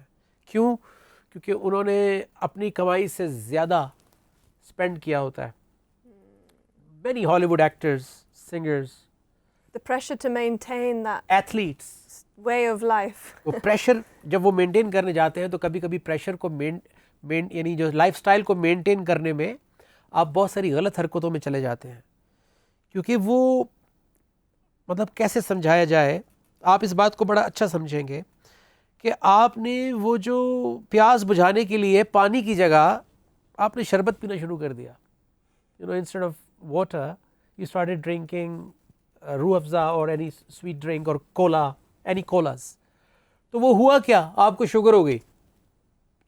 کیوں؟ کیونکہ انہوں نے اپنی کمائی سے زیادہ اسپینڈ کیا ہوتا ہے. مینی ہالی would actors, singers, The pressure to maintain that athletes, way of life. وہ پریشر جب وہ مینٹین کرنے جاتے ہیں تو کبھی کبھی پریشر کو یعنی جو لائف سٹائل کو مینٹین کرنے میں آپ بہت ساری غلط حرکتوں میں چلے جاتے ہیں. کیونکہ وہ مطلب کیسے سمجھایا جائے, آپ اس بات کو بڑا اچھا سمجھیں گے کہ آپ نے وہ جو پیاس بجھانے کے لیے پانی کی جگہ آپ نے شربت پینا شروع کر دیا. Instead of water you started drinking روح افزا اور اینی سویٹ ڈرنک اور کولا, اینی کولاز. تو وہ ہوا کیا, آپ کو شوگر ہو گئی,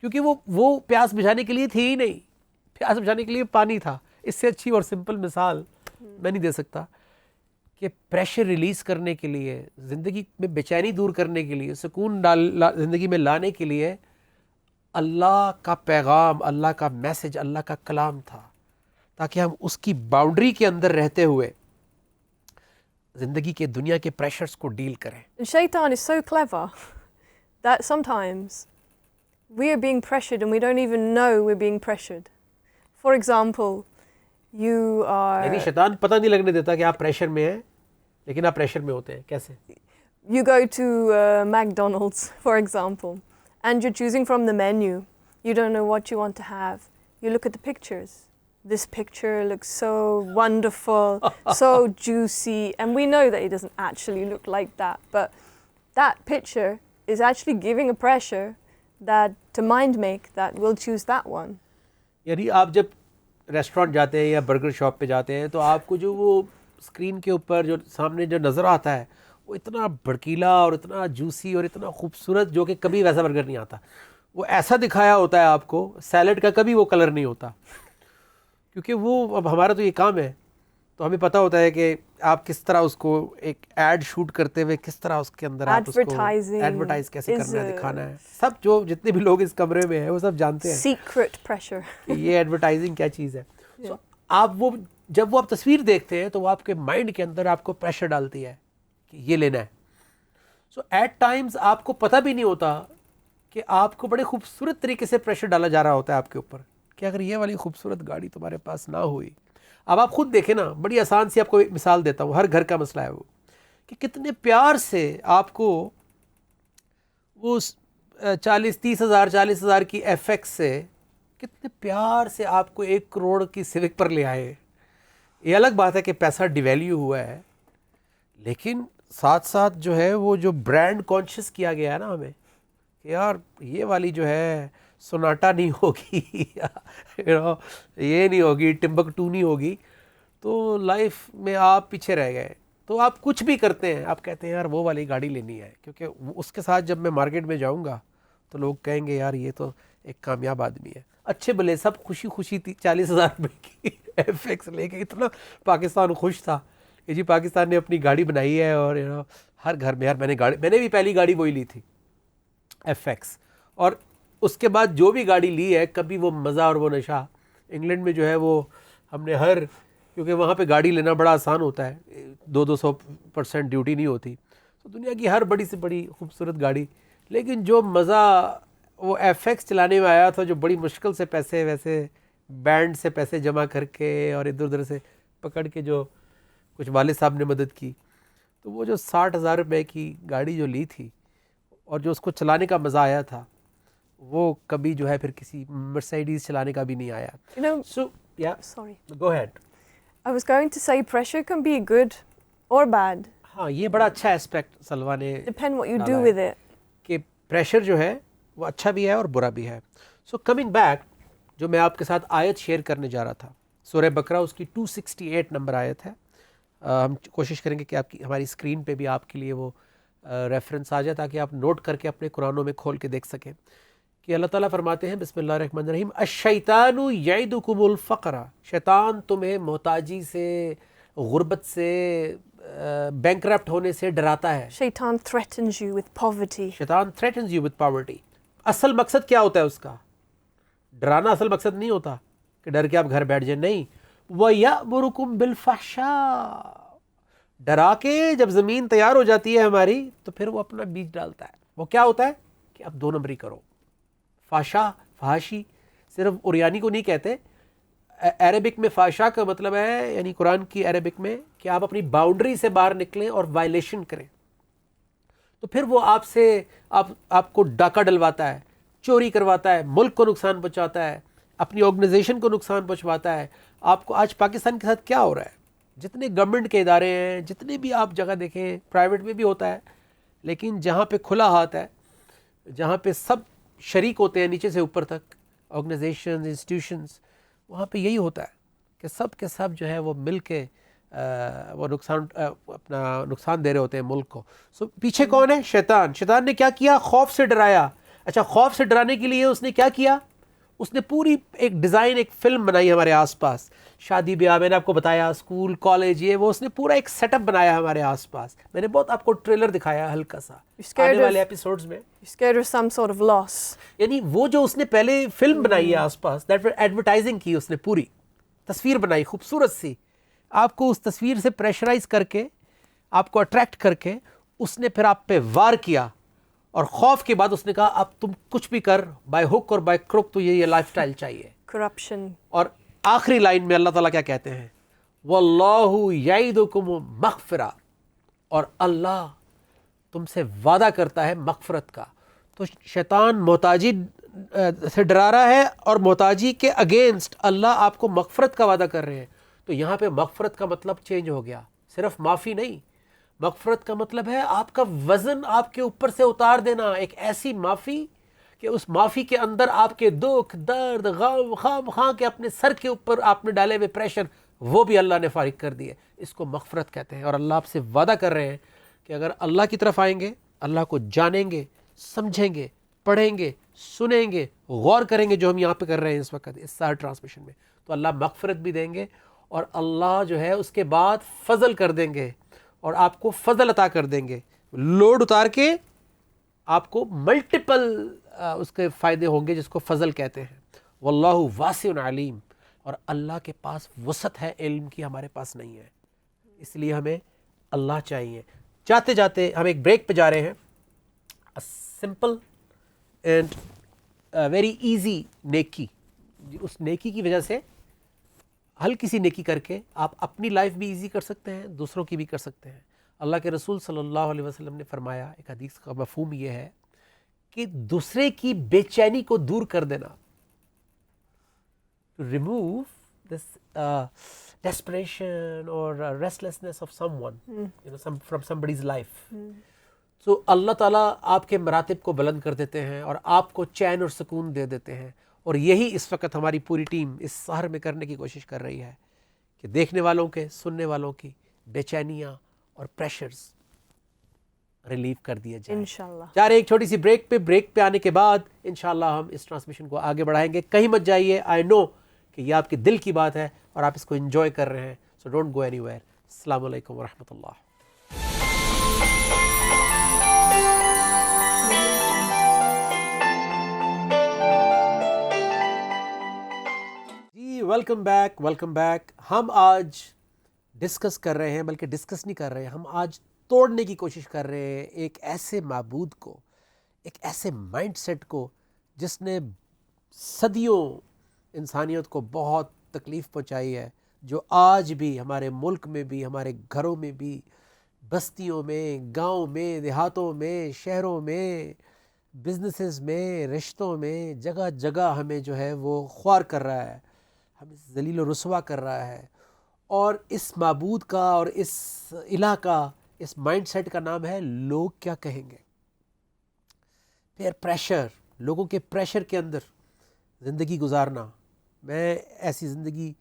کیونکہ وہ پیاس بجھانے کے لیے تھی ہی نہیں, پیاس بجھانے کے لیے پانی تھا. اس سے اچھی اور سمپل مثال میں نہیں دے سکتا کہ پریشر ریلیز کرنے کے لیے, زندگی میں بے چینی دور کرنے کے لیے, سکون زندگی میں لانے کے لیے اللہ کا پیغام, اللہ کا میسج, اللہ کا کلام تھا, تاکہ ہم اس کی باؤنڈری کے اندر رہتے ہوئے زندگی کے دنیا کے پریشرز کو ڈیل کریں. And Shaitan is so clever that sometimes we are being pressured and we don't even know we're being pressured. For example, you are... یعنی شیطان پتہ نہیں لگنے دیتا کہ آپ پریشر میں ہیں, لیکن آپ پریشر میں ہوتے ہیں. کیسے؟ You go to McDonald's, for example, and you're choosing from the menu. You don't know what you want to have. You look at the pictures. This picture looks so wonderful, so juicy, and we know that it doesn't actually look like that, but that picture is actually giving a pressure that to mind make that we'll choose that one. یعنی آپ جب restaurant جاتے ہیں یا burger shop پہ جاتے ہیں تو آپ کو جو وہ اسکرین کے اوپر جو سامنے جو نظر آتا ہے وہ اتنا بھڑکیلا اور اتنا جوسی اور اتنا خوبصورت, جو کہ کبھی ویسا برگر نہیں آتا. وہ ایسا دکھایا ہوتا ہے آپ کو, سیلڈ کا کبھی وہ کلر نہیں ہوتا, کیونکہ وہ اب ہمارا تو یہ کام ہے, تو ہمیں پتہ ہوتا ہے کہ آپ کس طرح اس کو ایک ایڈ شوٹ کرتے ہوئے کس طرح اس کے اندر آپ اس کو ایڈورٹائز کیسے کرنا ہے, دکھانا ہے. سب جو جتنے بھی لوگ اس کمرے میں ہیں وہ سب جانتے ہیں Secret pressure. کہ یہ ایڈورٹائزنگ کیا چیز ہے. So, آپ وہ جب وہ آپ تصویر دیکھتے ہیں تو وہ آپ کے مائنڈ کے اندر آپ کو پریشر ڈالتی ہے کہ یہ لینا ہے. سو ایٹ ٹائمز آپ کو پتہ بھی نہیں ہوتا کہ آپ کو بڑے خوبصورت طریقے سے پریشر ڈالا جا رہا ہوتا ہے آپ کے اوپر کہ اگر یہ والی خوبصورت گاڑی تمہارے پاس نہ ہوئی. اب آپ خود دیکھیں نا, بڑی آسان سی آپ کو ایک مثال دیتا ہوں, ہر گھر کا مسئلہ ہے وہ, کہ کتنے پیار سے آپ کو وہ 30 ہزار کی ایف ایکس سے کتنے پیار سے آپ کو 1 کروڑ کی سیوک پر لے آئے. یہ الگ بات ہے کہ پیسہ ڈیویلیو ہوا ہے, لیکن ساتھ ساتھ جو ہے وہ جو برانڈ کانشیس کیا گیا ہے نا ہمیں کہ یار یہ والی جو ہے سوناٹا نہیں ہوگی یہ نہیں ہوگی, ٹمبکٹو نہیں ہوگی, تو لائف میں آپ پیچھے رہ گئے. تو آپ کچھ بھی کرتے ہیں, آپ کہتے ہیں یار وہ والی گاڑی لینی ہے, کیونکہ اس کے ساتھ جب میں مارکیٹ میں جاؤں گا تو لوگ کہیں گے یار یہ تو ایک کامیاب آدمی ہے. اچھے بھلے سب خوشی 40,000 روپے کی ایف ایکس لے کے اتنا پاکستان خوش تھا کہ جی پاکستان نے اپنی گاڑی بنائی ہے, اور ہر گھر میں یار میں نے بھی پہلی گاڑی وہی لی تھی ایف ایکس, اور اس کے بعد جو بھی گاڑی لی ہے کبھی وہ مزہ اور وہ نشہ. انگلینڈ میں جو ہے وہ ہم نے کیونکہ وہاں پہ گاڑی لینا بڑا آسان ہوتا ہے, 200% ڈیوٹی نہیں ہوتی, تو دنیا کی ہر بڑی سے بڑی خوبصورت گاڑی, لیکن جو مزہ وہ ایف ایکس چلانے میں آیا تھا, جو بڑی مشکل سے پیسے ویسے بینڈ سے پیسے جمع کر کے اور ادھر ادھر سے پکڑ کے جو کچھ والد صاحب نے مدد کی, تو وہ جو 60,000 روپے کی گاڑی جو لی تھی اور جو اس کو چلانے کا مزہ آیا تھا وہ کبھی جو ہے پھر کسی مرسیڈیز چلانے کا بھی نہیں آیا. You know, So, yeah, sorry. go ahead. I was going to say pressure can be good or bad. ہاں یہ بڑا اچھا اسپیکٹ سلوا نے Depend what you ڈالا do ہے with it. کہ پریشر جو ہے وہ اچھا بھی ہے اور برا بھی ہے. سو کمنگ بیک، جو میں آپ کے ساتھ آیت شیئر کرنے جا رہا تھا سورہ بقرہ، اس کی 268 نمبر آیت ہے. ہم کوشش کریں گے کہ آپ کی ہماری اسکرین پہ بھی آپ کے لیے وہ ریفرنس آ جائے تاکہ آپ نوٹ کر کے اپنے قرآنوں میں کھول کے دیکھ سکیں کہ اللہ تعالیٰ فرماتے ہیں بسم اللہ الرحمن الرحیم الشیطان یعدکم الفقر، شیطان تمہیں محتاجی سے، غربت سے، بینکرپٹ ہونے سے ڈراتا ہے. Shaitan threatens you with poverty. شیطان threatens you with poverty. اصل مقصد کیا ہوتا ہے اس کا؟ ڈرانا اصل مقصد نہیں ہوتا کہ ڈر کے آپ گھر بیٹھ جائیں، نہیں. وَيَأْمُرُكُمْ بِالْفَحْشَاءِ، ڈرا کے جب زمین تیار ہو جاتی ہے ہماری تو پھر وہ اپنا بیج ڈالتا ہے. وہ کیا ہوتا ہے کہ اب 2 نمبری کرو. فحشا، فحاشی صرف اوریانی کو نہیں کہتے. عربک میں فحشا کا مطلب ہے، یعنی قرآن کی عربک میں، کہ آپ اپنی باؤنڈری سے باہر نکلیں اور وائلیشن کریں. تو پھر وہ آپ سے آپ کو ڈاکہ ڈلواتا ہے، چوری کرواتا ہے، ملک کو نقصان پہنچاتا ہے، اپنی آرگنائزیشن کو نقصان پہنچواتا ہے. آپ کو آج پاکستان کے ساتھ کیا ہو رہا ہے؟ جتنے گورنمنٹ کے ادارے ہیں، جتنے بھی آپ جگہ دیکھیں، پرائیویٹ میں بھی ہوتا ہے، لیکن جہاں پہ کھلا ہاتھ ہے، جہاں پہ سب شریک ہوتے ہیں نیچے سے اوپر تک، آرگنائزیشنز، انسٹیٹیوشنز، وہاں پہ یہی ہوتا ہے کہ سب کے سب جو ہے وہ مل کے وہ اپنا نقصان دے رہے ہوتے ہیں ملک کو. سو پیچھے کون ہے؟ شیطان. شیطان نے کیا کیا؟ خوف سے ڈرایا. اچھا، خوف سے ڈرانے کے لیے اس نے کیا کیا؟ اس نے پوری ایک ڈیزائن، ایک فلم بنائی ہمارے آس پاس. شادی بیاہ، میں نے آپ کو بتایا، اسکول، کالج، یہ وہ اس نے پورا ایک سیٹ اپ بنایا ہمارے آس پاس. میں نے بہت آپ کو ٹریلر دکھایا ہلکا سا آنے والے ایپیسوڈز میں. You're scared of some sort of loss. یعنی وہ جو اس نے پہلے فلم بنائی ہے آس پاس، دیٹ ایڈورٹائزنگ کی، اس نے پوری تصویر بنائی خوبصورت سی. آپ کو اس تصویر سے پریشرائز کر کے، آپ کو اٹریکٹ کر کے، اس نے پھر آپ پہ وار کیا. اور خوف کے بعد اس نے کہا اب تم کچھ بھی کر، بائی ہک اور بائی کروک تو یہ لائف سٹائل چاہیے. Corruption. اور آخری لائن میں اللہ تعالیٰ کیا کہتے ہیں؟ واللہ یعدکم مغفرہ، اور اللہ تم سے وعدہ کرتا ہے مغفرت کا. تو شیطان محتاجی سے ڈرا رہا ہے اور محتاجی کے اگینسٹ اللہ آپ کو مغفرت کا وعدہ کر رہے ہیں. تو یہاں پہ مغفرت کا مطلب چینج ہو گیا، صرف معافی نہیں. مغفرت کا مطلب ہے آپ کا وزن آپ کے اوپر سے اتار دینا، ایک ایسی معافی کہ اس معافی کے اندر آپ کے دکھ، درد، غم، خام خواہ کے اپنے سر کے اوپر آپ نے ڈالے ہوئے پریشر، وہ بھی اللہ نے فارغ کر دیے. اس کو مغفرت کہتے ہیں. اور اللہ آپ سے وعدہ کر رہے ہیں کہ اگر اللہ کی طرف آئیں گے، اللہ کو جانیں گے، سمجھیں گے، پڑھیں گے، سنیں گے، غور کریں گے، جو ہم یہاں پہ کر رہے ہیں اس وقت اس سارے ٹرانسمیشن میں، تو اللہ مغفرت بھی دیں گے. اور اللہ جو ہے اس کے بعد فضل کر دیں گے، اور آپ کو فضل عطا کر دیں گے، لوڈ اتار کے آپ کو ملٹیپل اس کے فائدے ہوں گے، جس کو فضل کہتے ہیں. واللہ واسع علیم، اور اللہ کے پاس وسعت ہے علم کی، ہمارے پاس نہیں ہے. اس لیے ہمیں اللہ چاہیے. جاتے جاتے ہم ایک بریک پہ جا رہے ہیں. سمپل اینڈ ویری ایزی نیکی، اس نیکی کی وجہ سے ہلکی سی نیکی کر کے آپ اپنی لائف بھی ایزی کر سکتے ہیں، دوسروں کی بھی کر سکتے ہیں. اللہ کے رسول صلی اللہ علیہ وسلم نے فرمایا، ایک حدیث کا مفہوم یہ ہے کہ دوسرے کی بے چینی کو دور کر دینا، to remove this desperation or restlessness of someone, from somebody's life. So اللہ تعالیٰ آپ کے مراتب کو بلند کر دیتے ہیں اور آپ کو چین اور سکون دے دیتے ہیں. اور یہی اس وقت ہماری پوری ٹیم اس سحر میں کرنے کی کوشش کر رہی ہے کہ دیکھنے والوں کے، سننے والوں کی بے چینیاں اور پریشرز ریلیو کر دیے جائیں انشاءاللہ. جا رہے ایک چھوٹی سی بریک پہ آنے کے بعد انشاءاللہ ہم اس ٹرانسمیشن کو آگے بڑھائیں گے. کہیں مت جائیے. آئی نو کہ یہ آپ کے دل کی بات ہے اور آپ اس کو انجوائے کر رہے ہیں. سو ڈونٹ گو اینی ویئر. السلام علیکم ورحمۃ اللہ. Welcome back. ہم آج ڈسکس کر رہے ہیں، بلکہ ڈسکس نہیں کر رہے، ہم آج توڑنے کی کوشش کر رہے ہیں ایک ایسے معبود کو، ایک ایسے مائنڈ سیٹ کو جس نے صدیوں انسانیت کو بہت تکلیف پہنچائی ہے، جو آج بھی ہمارے ملک میں بھی، ہمارے گھروں میں بھی، بستیوں میں، گاؤں میں، دیہاتوں میں، شہروں میں، بزنسز میں، رشتوں میں، جگہ جگہ ہمیں جو ہے وہ خوار کر رہا ہے، ہمیں ذلیل و رسوا کر رہا ہے. اور اس معبود کا اور اس الہ کا اس مائنڈ سیٹ کا نام ہے لوگ کیا کہیں گے. پھر پریشر, لوگوں کے پریشر کے اندر زندگی گزارنا. میں ایسی زندگی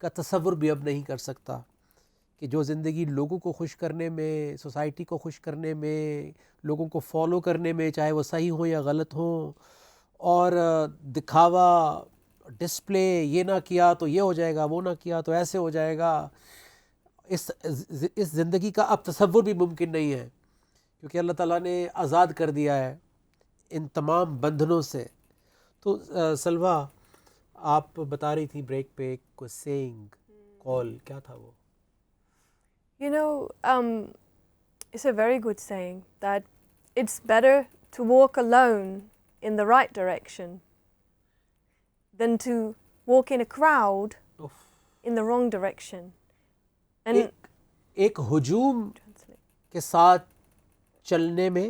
کا تصور بھی اب نہیں کر سکتا کہ جو زندگی لوگوں کو خوش کرنے میں, سوسائٹی کو خوش کرنے میں, لوگوں کو فالو کرنے میں, چاہے وہ صحیح ہوں یا غلط ہوں, اور دکھاوا, ڈسپلے, یہ نہ کیا تو یہ ہو جائے گا, وہ نہ کیا تو ایسے ہو جائے گا, اس زندگی کا اب تصور بھی ممکن نہیں ہے, کیونکہ اللہ تعالیٰ نے آزاد کر دیا ہے ان تمام بندھنوں سے. تو سلویٰ, آپ بتا رہی تھی بریک پہ کوئی سینگ کال, کیا تھا وہ؟ You know, it's a very good saying that it's better to walk alone in the right direction than to walk in a crowd in the wrong direction. And ایک ہجوم کے ساتھ چلنے میں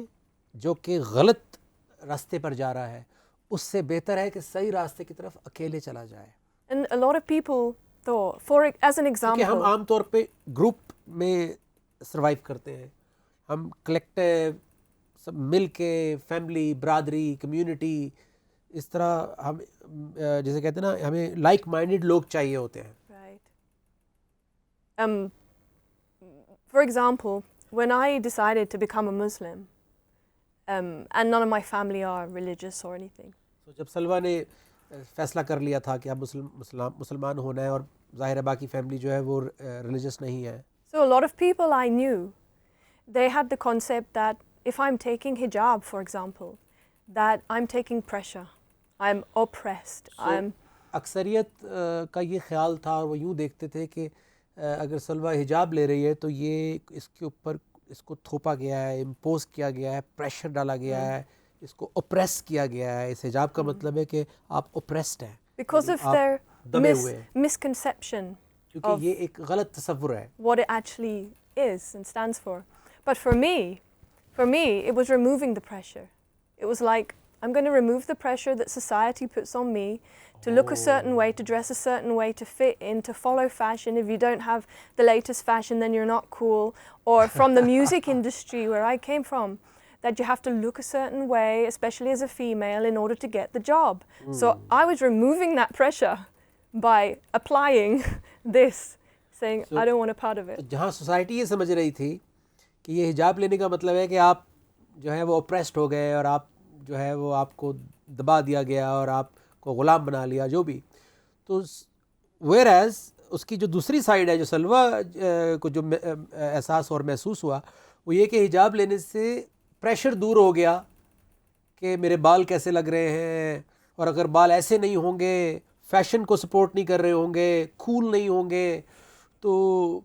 جو کہ غلط راستے پر جا رہا ہے, اس سے بہتر ہے کہ صحیح راستے کی طرف اکیلے چلا جائے. And a lot of people thought, as an کہ example, ہم عام طور پہ گروپ میں سروائیو کرتے ہیں, ہم کلیکٹیو سب مل کے, فیملی, برادری, کمیونٹی, اس طرح ہم جیسے کہتے ہیں نا, ہمیں لائک مائنڈڈ لوگ چاہیے ہوتے ہیں. right. For example, when I decided to become a Muslim, and none of my family are religious or anything. تو جب سلویٰ نے فیصلہ کر لیا تھا کہ اب مسلمان ہونا ہے, اور ظاہر ہے باقی فیملی جو ہے وہ ریلیجس نہیں ہے, So a lot of people I knew, they had the concept that if I'm taking hijab, for example, that I'm taking pressure, I'm oppressed, اکثریت کا یہ خیال تھا, اور وہ یوں دیکھتے تھے کہ اگر سلویٰ حجاب لے رہی ہے تو یہ اس کے اوپر اس کو تھوپا گیا ہے, امپوز کیا گیا ہے, پریشر ڈالا گیا ہے, اس کو اوپریس کیا گیا ہے. اس حجاب کا مطلب ہے کہ آپ اوپریسڈ ہیں, because of آپ their دبے ہوئے ہیں, misconception کیونکہ یہ ایک غلط تصور ہے. what it actually is and stands for. But for me, it was removing the pressure. It was like, I'm going to remove the pressure that society puts on me to look a certain way, to dress a certain way, to fit in, to follow fashion. If you don't have the latest fashion, then you're not cool. Or from the music industry where I came from, that you have to look a certain way, especially as a female, in order to get the job. So I was removing that pressure by applying this, saying, I don't want a part of it. جہاں society یہ سمجھ رہی تھی کہ یہ حجاب لینے کا مطلب ہے کہ آپ جو ہے وہ اوپریسڈ ہو گئے, اور آپ جو ہے وہ آپ کو دبا دیا گیا, اور آپ کو غلام بنا لیا, جو بھی. تو ویئر ایز اس کی جو دوسری سائیڈ ہے, جو سلویٰ کو جو احساس اور محسوس ہوا, وہ یہ کہ حجاب لینے سے پریشر دور ہو گیا کہ میرے بال کیسے لگ رہے ہیں, اور اگر بال ایسے نہیں ہوں گے, فیشن کو سپورٹ نہیں کر رہے ہوں گے, کول نہیں ہوں گے, تو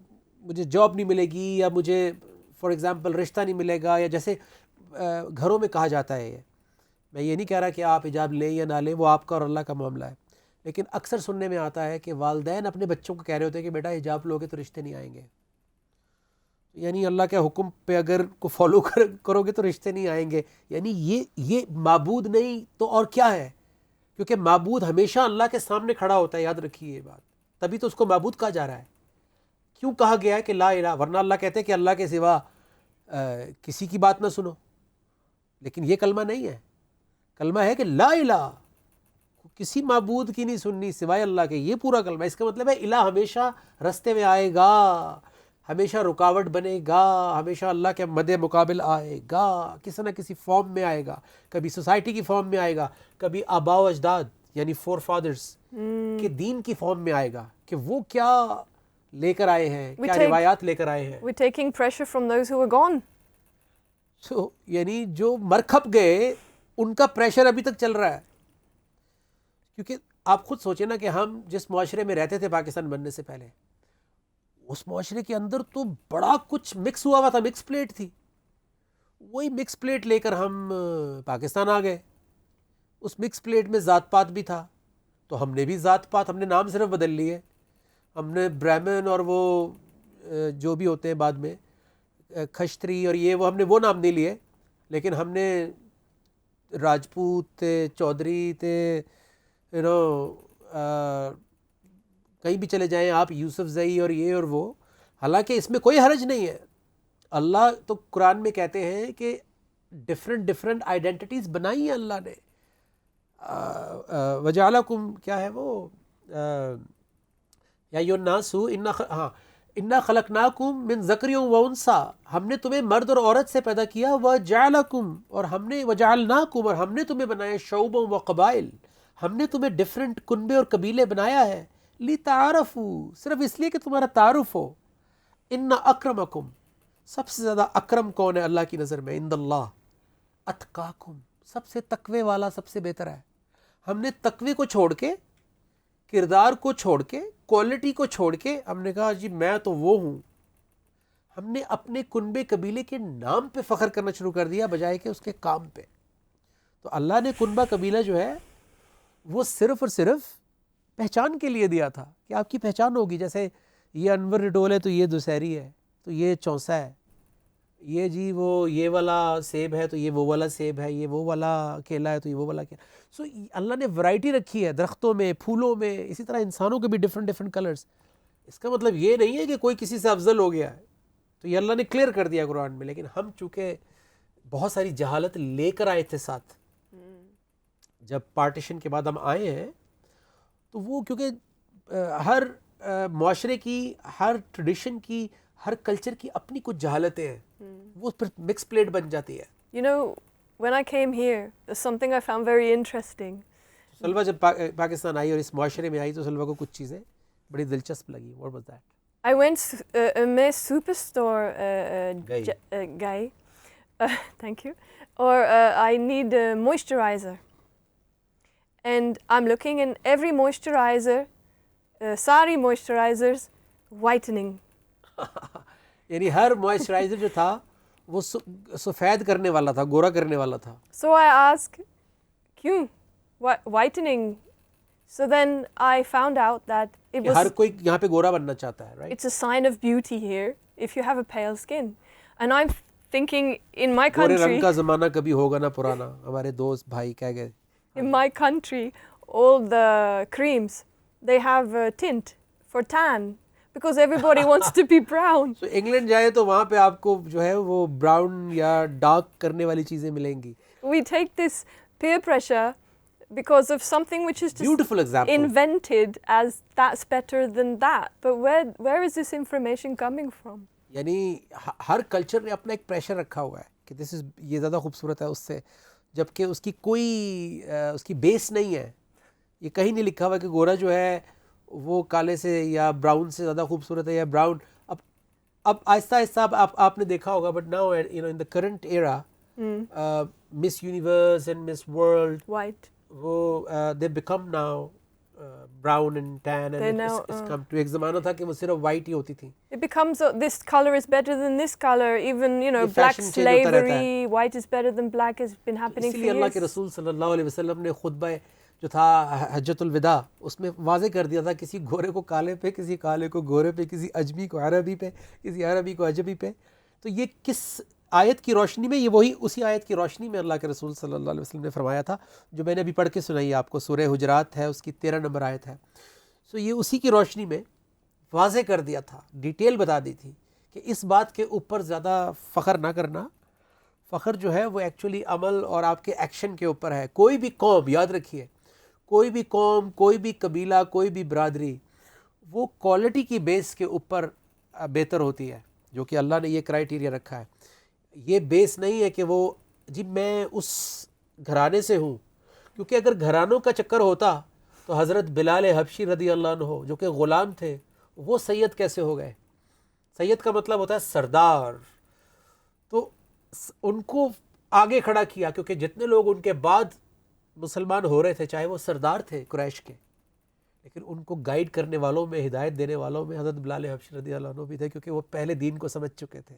مجھے جاب نہیں ملے گی, یا مجھے فار ایگزامپل رشتہ نہیں ملے گا. یا جیسے گھروں میں کہا جاتا ہے, میں یہ نہیں کہہ رہا کہ آپ حجاب لیں یا نہ لیں, وہ آپ کا اور اللہ کا معاملہ ہے, لیکن اکثر سننے میں آتا ہے کہ والدین اپنے بچوں کو کہہ رہے ہوتے ہیں کہ بیٹا حجاب لوگے تو رشتے نہیں آئیں گے. یعنی اللہ کے حکم پہ اگر کو فالو کرو گے تو رشتے نہیں آئیں گے. یعنی یہ معبود نہیں تو اور کیا ہے, کیونکہ معبود ہمیشہ اللہ کے سامنے کھڑا ہوتا ہے, یاد رکھیے یہ بات, تبھی تو اس کو معبود کہا جا رہا ہے. کیوں کہا گیا ہے کہ لا الہ, ورنہ اللہ کہتے ہیں کہ اللہ کے سوا کسی کی بات نہ سنو, لیکن یہ کلمہ نہیں ہے. کلمہ ہے کہ لا الہ, کسی معبود کی نہیں سننی سوائے اللہ کے, یہ پورا کلمہ. اس کا مطلب ہے الہ ہمیشہ رستے میں آئے گا, ہمیشہ رکاوٹ بنے گا, ہمیشہ اللہ کے مد مقابل آئے گا, کسی نہ کسی فارم میں آئے گا. کبھی سوسائٹی کی فارم میں آئے گا, کبھی آباء و اجداد یعنی فور فادرز کے دین کی فارم میں آئے گا کہ وہ کیا لے کر آئے ہیں, کیا روایات لے کر آئے ہیں. We're taking pressure from those who are gone. So, یعنی جو مرکھپ گئے ان کا پریشر ابھی تک چل رہا ہے. کیونکہ آپ خود سوچیں نا کہ ہم جس معاشرے میں رہتے تھے پاکستان بننے سے پہلے, اس معاشرے کے اندر تو بڑا کچھ مکس ہوا تھا, مکس پلیٹ تھی. وہی مکس پلیٹ لے کر ہم پاکستان آ گئے. اس مکس پلیٹ میں ذات پات بھی تھا, تو ہم نے بھی ذات پات, ہم نے نام صرف بدل لیے. ہم نے برہمن اور وہ جو بھی ہوتے ہیں بعد میں کھشتری اور یہ وہ, ہم نے وہ نام نہیں لیے, لیکن ہم نے راجپوت تھے, چودھری تھے, کہیں بھی چلے جائیں آپ, یوسف زئی اور یہ اور وہ. حالانکہ اس میں کوئی حرج نہیں ہے, اللہ تو قرآن میں کہتے ہیں کہ ڈفرنٹ آئیڈینٹیٹیز بنائی ہیں اللہ نے. وجعلکم کیا ہے وہ یا ایھا الناس انا خلقناکم من ذکر و انثی، ہم نے تمہیں مرد اور عورت سے پیدا کیا. وجعلکم اور ہم نے وجعلناکم اور ہم نے تمہیں بنایا شعوبا و قبائل، ہم نے تمہیں ڈفرنٹ کنبے اور قبیلے بنایا ہے. لتعارفوا، صرف اس لیے کہ تمہارا تعارف ہو. ان اکرمکم، سب سے زیادہ اکرم کون ہے اللہ کی نظر میں؟ عند اللہ اتقاکم، سب سے تقوی والا سب سے بہتر ہے. ہم نے تقوی کو چھوڑ کے، کردار کو چھوڑ کے، کوالٹی کو چھوڑ کے ہم نے کہا جی میں تو وہ ہوں. ہم نے اپنے کنبے قبیلے کے نام پہ فخر کرنا شروع کر دیا بجائے کہ اس کے کام پہ. تو اللہ نے کنبہ قبیلہ جو ہے وہ صرف اور صرف پہچان کے لیے دیا تھا کہ آپ کی پہچان ہوگی. جیسے یہ انور نڈول ہے تو یہ دوسہری ہے تو یہ چونسا ہے، یہ جی وہ یہ والا سیب ہے تو یہ وہ والا سیب ہے، یہ وہ والا کیلا ہے تو یہ وہ والا کیلا. سو اللہ نے ورائٹی رکھی ہے درختوں میں، پھولوں میں، اسی طرح انسانوں کے بھی ڈفرنٹ کلرز. اس کا مطلب یہ نہیں ہے کہ کوئی کسی سے افضل ہو گیا ہے، تو یہ اللہ نے کلیئر کر دیا قرآن میں. لیکن ہم چونکہ بہت ساری جہالت لے کر آئے تھے ساتھ، جب پارٹیشن کے بعد ہم آئے ہیں تو وہ کیونکہ ہر معاشرے کی، ہر ٹریڈیشن کی، ہر کلچر کی اپنی کچھ جہالتیں ہیں، وہ پھر مکس پلیٹ بن جاتی ہے. You know, when I came here, there's something I found very interesting. سلوہ جب پاکستان آئی اور اس معاشرے میں آئی تو سلوہ کو کچھ چیزیں بڑی دلچسپ لگی. What was that? I went میں superstore گئی thank you, or I need a moisturizer, and I'm looking in every moisturizer, ساری moisturizers whitening. یعنی ہر موئسچرائزر جو تھا وہ سفید کرنے والا تھا، گورا کرنے والا تھا. So I asked, کیوں whitening? So then I found out that it was ہر کوئی یہاں پہ گورا بننا چاہتا ہے، right? it's a sign of beauty here if you have a pale skin. And I'm thinking in my گورے رنگ country, کا زمانہ کبھی ہوگا نہ پرانا. ہمارے دوست بھائی کہہ گئے in my country, all the creams, they have a tint for tan because everybody wants to be brown. تو انگلینڈ جائے تو وہاں پہ آپ کو جو ہے وہ براؤن یا ڈارک کرنے والی چیزیں ملیں گی. We take this peer pressure because of something which is just beautiful example. invented as that's better than that. But where is this information coming from? یعنی ہر کلچر نے اپنا ایک پریشر رکھا ہوا ہے کہ دس از یہ زیادہ خوبصورت ہے اس سے، جبکہ اس کی کوئی اس کی بیس نہیں ہے. یہ کہیں نہیں لکھا ہوا کہ گورا جو ہے وہ کالے سے یا براؤن سے زیادہ خوبصورت ہے یا براؤن. اب آہستہ آہستہ آپ نے دیکھا ہوگا but now you know in the current era Miss Universe and Miss World White. وہ they become now brown and tan and it's come to. ایک زمانہ تھا کہ وہ صرف وائٹ ہی ہوتی تھی. It becomes this color is better than this color. Even یہ black fashion change ہوتا رہتا slavery, white is better than black has been happening اسی for لیے اللہ کے years. رسول صلی اللہ علیہ وسلم نے خطبہ جو تھا حجۃ الوداع اس میں واضح کر دیا تھا کسی گورے کو کالے پہ، کسی کالے کو گورے پہ، کسی اجمی کو عربی پہ، کسی عربی کو اجمی پہ. تو یہ کس آیت کی روشنی میں؟ یہ وہی اسی آیت کی روشنی میں اللہ کے رسول صلی اللہ علیہ وسلم نے فرمایا تھا جو میں نے ابھی پڑھ کے سنائی آپ کو. سورہ حجرات ہے، اس کی 13 نمبر آیت ہے. سو یہ اسی کی روشنی میں واضح کر دیا تھا، ڈیٹیل بتا دی تھی کہ اس بات کے اوپر زیادہ فخر نہ کرنا. فخر جو ہے وہ ایکچولی عمل اور آپ کے ایکشن کے اوپر ہے. کوئی بھی قوم، یاد رکھیے، کوئی بھی قوم، کوئی بھی قبیلہ، کوئی بھی برادری وہ کوالٹی کی بیس کے اوپر بہتر ہوتی ہے، جو کہ اللہ نے یہ کرائیٹیریا رکھا ہے. یہ بیس نہیں ہے کہ وہ جی میں اس گھرانے سے ہوں، کیونکہ اگر گھرانوں کا چکر ہوتا تو حضرت بلال حبشی رضی اللہ عنہ جو کہ غلام تھے وہ سید کیسے ہو گئے؟ سید کا مطلب ہوتا ہے سردار. تو ان کو آگے کھڑا کیا کیونکہ جتنے لوگ ان کے بعد مسلمان ہو رہے تھے چاہے وہ سردار تھے قریش کے، لیکن ان کو گائیڈ کرنے والوں میں، ہدایت دینے والوں میں حضرت بلال حبشی رضی اللہ عنہ بھی تھے، کیونکہ وہ پہلے دین کو سمجھ چکے تھے.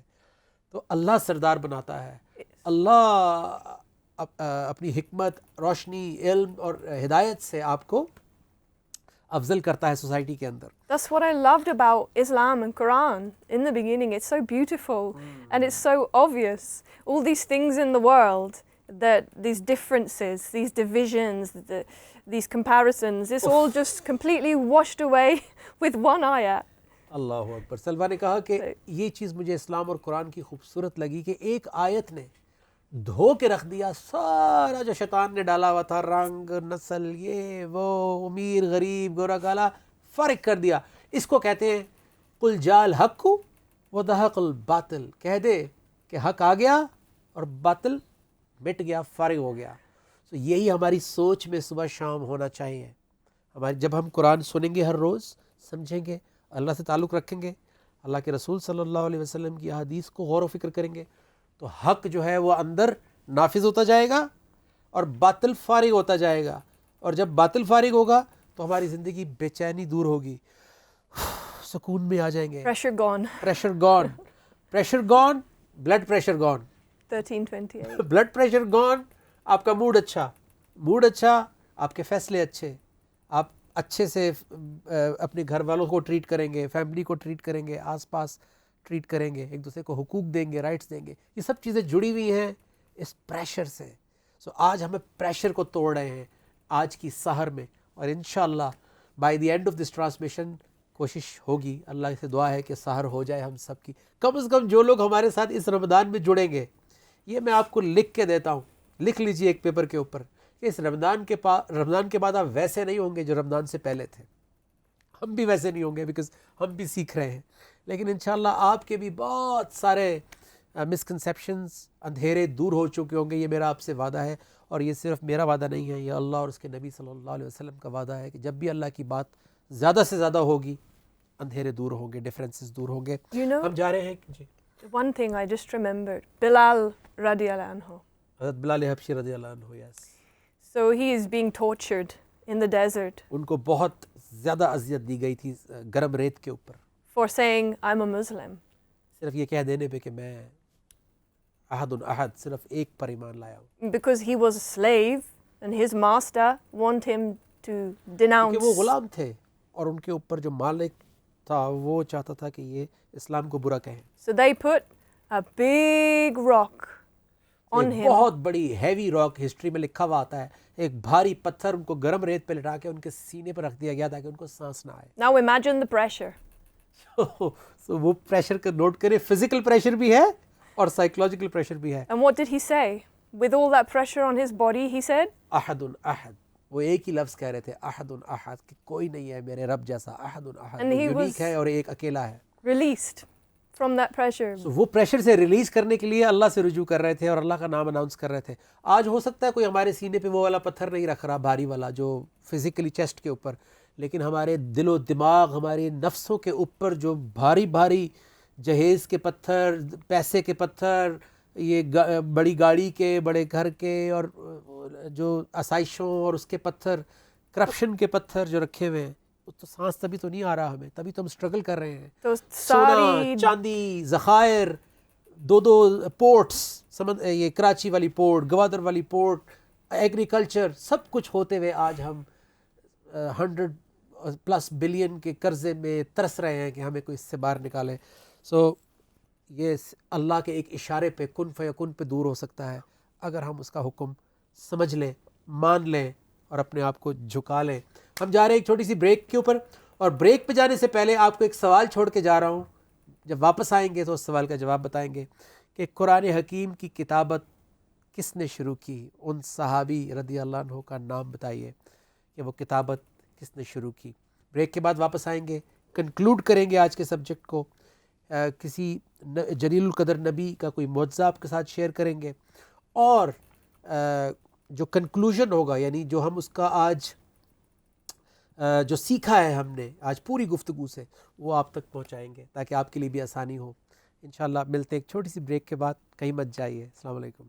تو اللہ سردار بناتا ہے. اللہ اپنی حکمت، روشنی، علم اور ہدایت سے آپ کو افضل کرتا ہے سوسائٹی کے اندر. That's what I loved about Islam and Quran in the beginning. It's so beautiful and it's so obvious. All these things in the world, that these differences, these divisions, these comparisons, it's all just completely washed away with one ayah. اللہ اکبر. سلوا نے کہا کہ یہ چیز مجھے اسلام اور قرآن کی خوبصورت لگی کہ ایک آیت نے دھو کے رکھ دیا سارا جو شیطان نے ڈالا ہوا تھا، رنگ، نسل، یہ وہ، امیر غریب، گورا کالا، فرق کر دیا. اس کو کہتے ہیں قل جاء الحق وزهق الباطل. کہہ دے کہ حق آ گیا اور باطل مٹ گیا، فارغ ہو گیا. تو یہی ہماری سوچ میں صبح شام ہونا چاہیے. جب ہم قرآن سنیں گے، ہر روز سمجھیں گے، اللہ سے تعلق رکھیں گے، اللہ کے رسول صلی اللہ علیہ وسلم کی احادیث کو غور و فکر کریں گے، تو حق جو ہے وہ اندر نافذ ہوتا جائے گا اور باطل فارغ ہوتا جائے گا. اور جب باطل فارغ ہوگا تو ہماری زندگی بے چینی دور ہوگی، سکون میں آ جائیں گے. Pressure gone. Pressure gone, pressure gone, blood pressure gone. 1328. Blood pressure gone, آپ کا موڈ اچھا، موڈ اچھا، آپ کے فیصلے اچھے، آپ اچھے سے اپنے گھر والوں کو ٹریٹ کریں گے، فیملی کو ٹریٹ کریں گے، آس پاس ٹریٹ کریں گے، ایک دوسرے کو حقوق دیں گے، رائٹس دیں گے. یہ سب چیزیں جڑی ہوئی ہیں اس پریشر سے. سو آج ہمیں پریشر کو توڑ رہے ہیں آج کی سحر میں، اور انشاءاللہ by the end of this transmission کوشش ہوگی، اللہ سے دعا ہے کہ سحر ہو جائے ہم سب کی. کم از کم جو لوگ ہمارے ساتھ اس رمضان میں جڑیں گے، یہ میں آپ کو لکھ کے دیتا ہوں، لکھ لیجئے ایک پیپر کے اوپر کہ اس رمضان کے بعد آپ ویسے نہیں ہوں گے جو رمضان سے پہلے تھے. ہم بھی ویسے نہیں ہوں گے بیکاز ہم بھی سیکھ رہے ہیں، لیکن انشاءاللہ آپ کے بھی بہت سارے مسکنسیپشنز، اندھیرے دور ہو چکے ہوں گے. یہ میرا آپ سے وعدہ ہے، اور یہ صرف میرا وعدہ نہیں ہے، یہ اللہ اور اس کے نبی صلی اللہ علیہ وسلم کا وعدہ ہے کہ جب بھی اللہ کی بات زیادہ سے زیادہ ہوگی، اندھیرے دور ہوں گے، ڈفرینسز دور ہوں گے. You know, ہم جا رہے ہیں جی. one thing I just remembered, Bilal radiallahu anhu. حضرت بلال حبشی رضی اللہ عنہ. یس. So he is being tortured in the desert ان کو بہت زیادہ اذیت دی گئی تھی گرم ریت کے اوپر، for saying, I'm a Muslim. صرف یہ کہہ دینے پہ کہ میں احد احد، صرف ایک پر ایمان لایا ہوں. Because he was a slave and his master want him to denounce. کیونکہ وہ غلام تھے اور ان کے اوپر جو مالک تھا وہ چاہتا تھا کہ یہ اسلام کو برا کہیں. So they put a big rock on ایک him. بہت بڑی ہیوی راک، ہسٹری میں لکھا ہوا آتا ہے، ایک بھاری پتھر ان کو گرم ریت پہ لٹا کے ان کے سینے پر رکھ دیا گیا تاکہ ان کو سانس نہ آئے. Now imagine the pressure. So وہ پریشر کا نوٹ کریں، فزیکل پریشر بھی ہے اور سائیکولوجیکل پریشر بھی ہے. And what did he say? With all that pressure on his body, he said, احد احد. وہ ایک ہی لفظ کہہ رہے تھے، احد احد، کہ کوئی نہیں ہے میرے رب جیسا. احد احد، And وہ he یونیک was- ہے اور ایک اکیلا ہے. released from that pressure. So وہ پریشر سے ریلیز کرنے کے لیے اللہ سے رجوع کر رہے تھے اور اللہ کا نام اناؤنس کر رہے تھے. آج ہو سکتا ہے کوئی ہمارے سینے پہ وہ والا پتھر نہیں رکھ رہا، بھاری والا جو فزیکلی چیسٹ کے اوپر، لیکن ہمارے دل و دماغ، ہمارے نفسوں کے اوپر جو بھاری بھاری جہیز کے پتھر، پیسے کے پتھر، یہ بڑی گاڑی کے، بڑے گھر کے، اور جو آسائشوں اور اس کے پتھر، کرپشن کے پتھر جو رکھے ہوئے ہیں، تو سانس تبھی تو نہیں آ رہا ہمیں، تبھی تو ہم سٹرگل کر رہے ہیں. تو سونا، ساری چاندی، ذخائر، دو پورٹس، یہ کراچی والی پورٹ، گوادر والی پورٹ، ایگریکلچر، سب کچھ ہوتے ہوئے آج ہم 100+ بلین کے قرضے میں ترس رہے ہیں کہ ہمیں کوئی اس سے باہر نکالے. سو یہ اللہ کے ایک اشارے پہ، کن فیکن پہ دور ہو سکتا ہے اگر ہم اس کا حکم سمجھ لیں، مان لیں اور اپنے آپ کو جھکا لیں. ہم جا رہے ہیں ایک چھوٹی سی بریک کے اوپر، اور بریک پہ جانے سے پہلے آپ کو ایک سوال چھوڑ کے جا رہا ہوں. جب واپس آئیں گے تو اس سوال کا جواب بتائیں گے کہ قرآن حکیم کی کتابت کس نے شروع کی. ان صحابی رضی اللہ عنہ کا نام بتائیے کہ وہ کتابت کس نے شروع کی. بریک کے بعد واپس آئیں گے، کنکلوڈ کریں گے آج کے سبجیکٹ کو، کسی جلیل القدر نبی کا کوئی معجزہ آپ کے ساتھ شیئر کریں گے، اور جو کنکلوژن ہوگا، یعنی جو ہم اس کا آج جو سیکھا ہے ہم نے آج پوری گفتگو سے، وہ آپ تک پہنچائیں گے تاکہ آپ کے لیے بھی آسانی ہو. انشاءاللہ ملتے ہیں ایک چھوٹی سی بریک کے بعد، کہیں مت جائیے. السلام علیکم.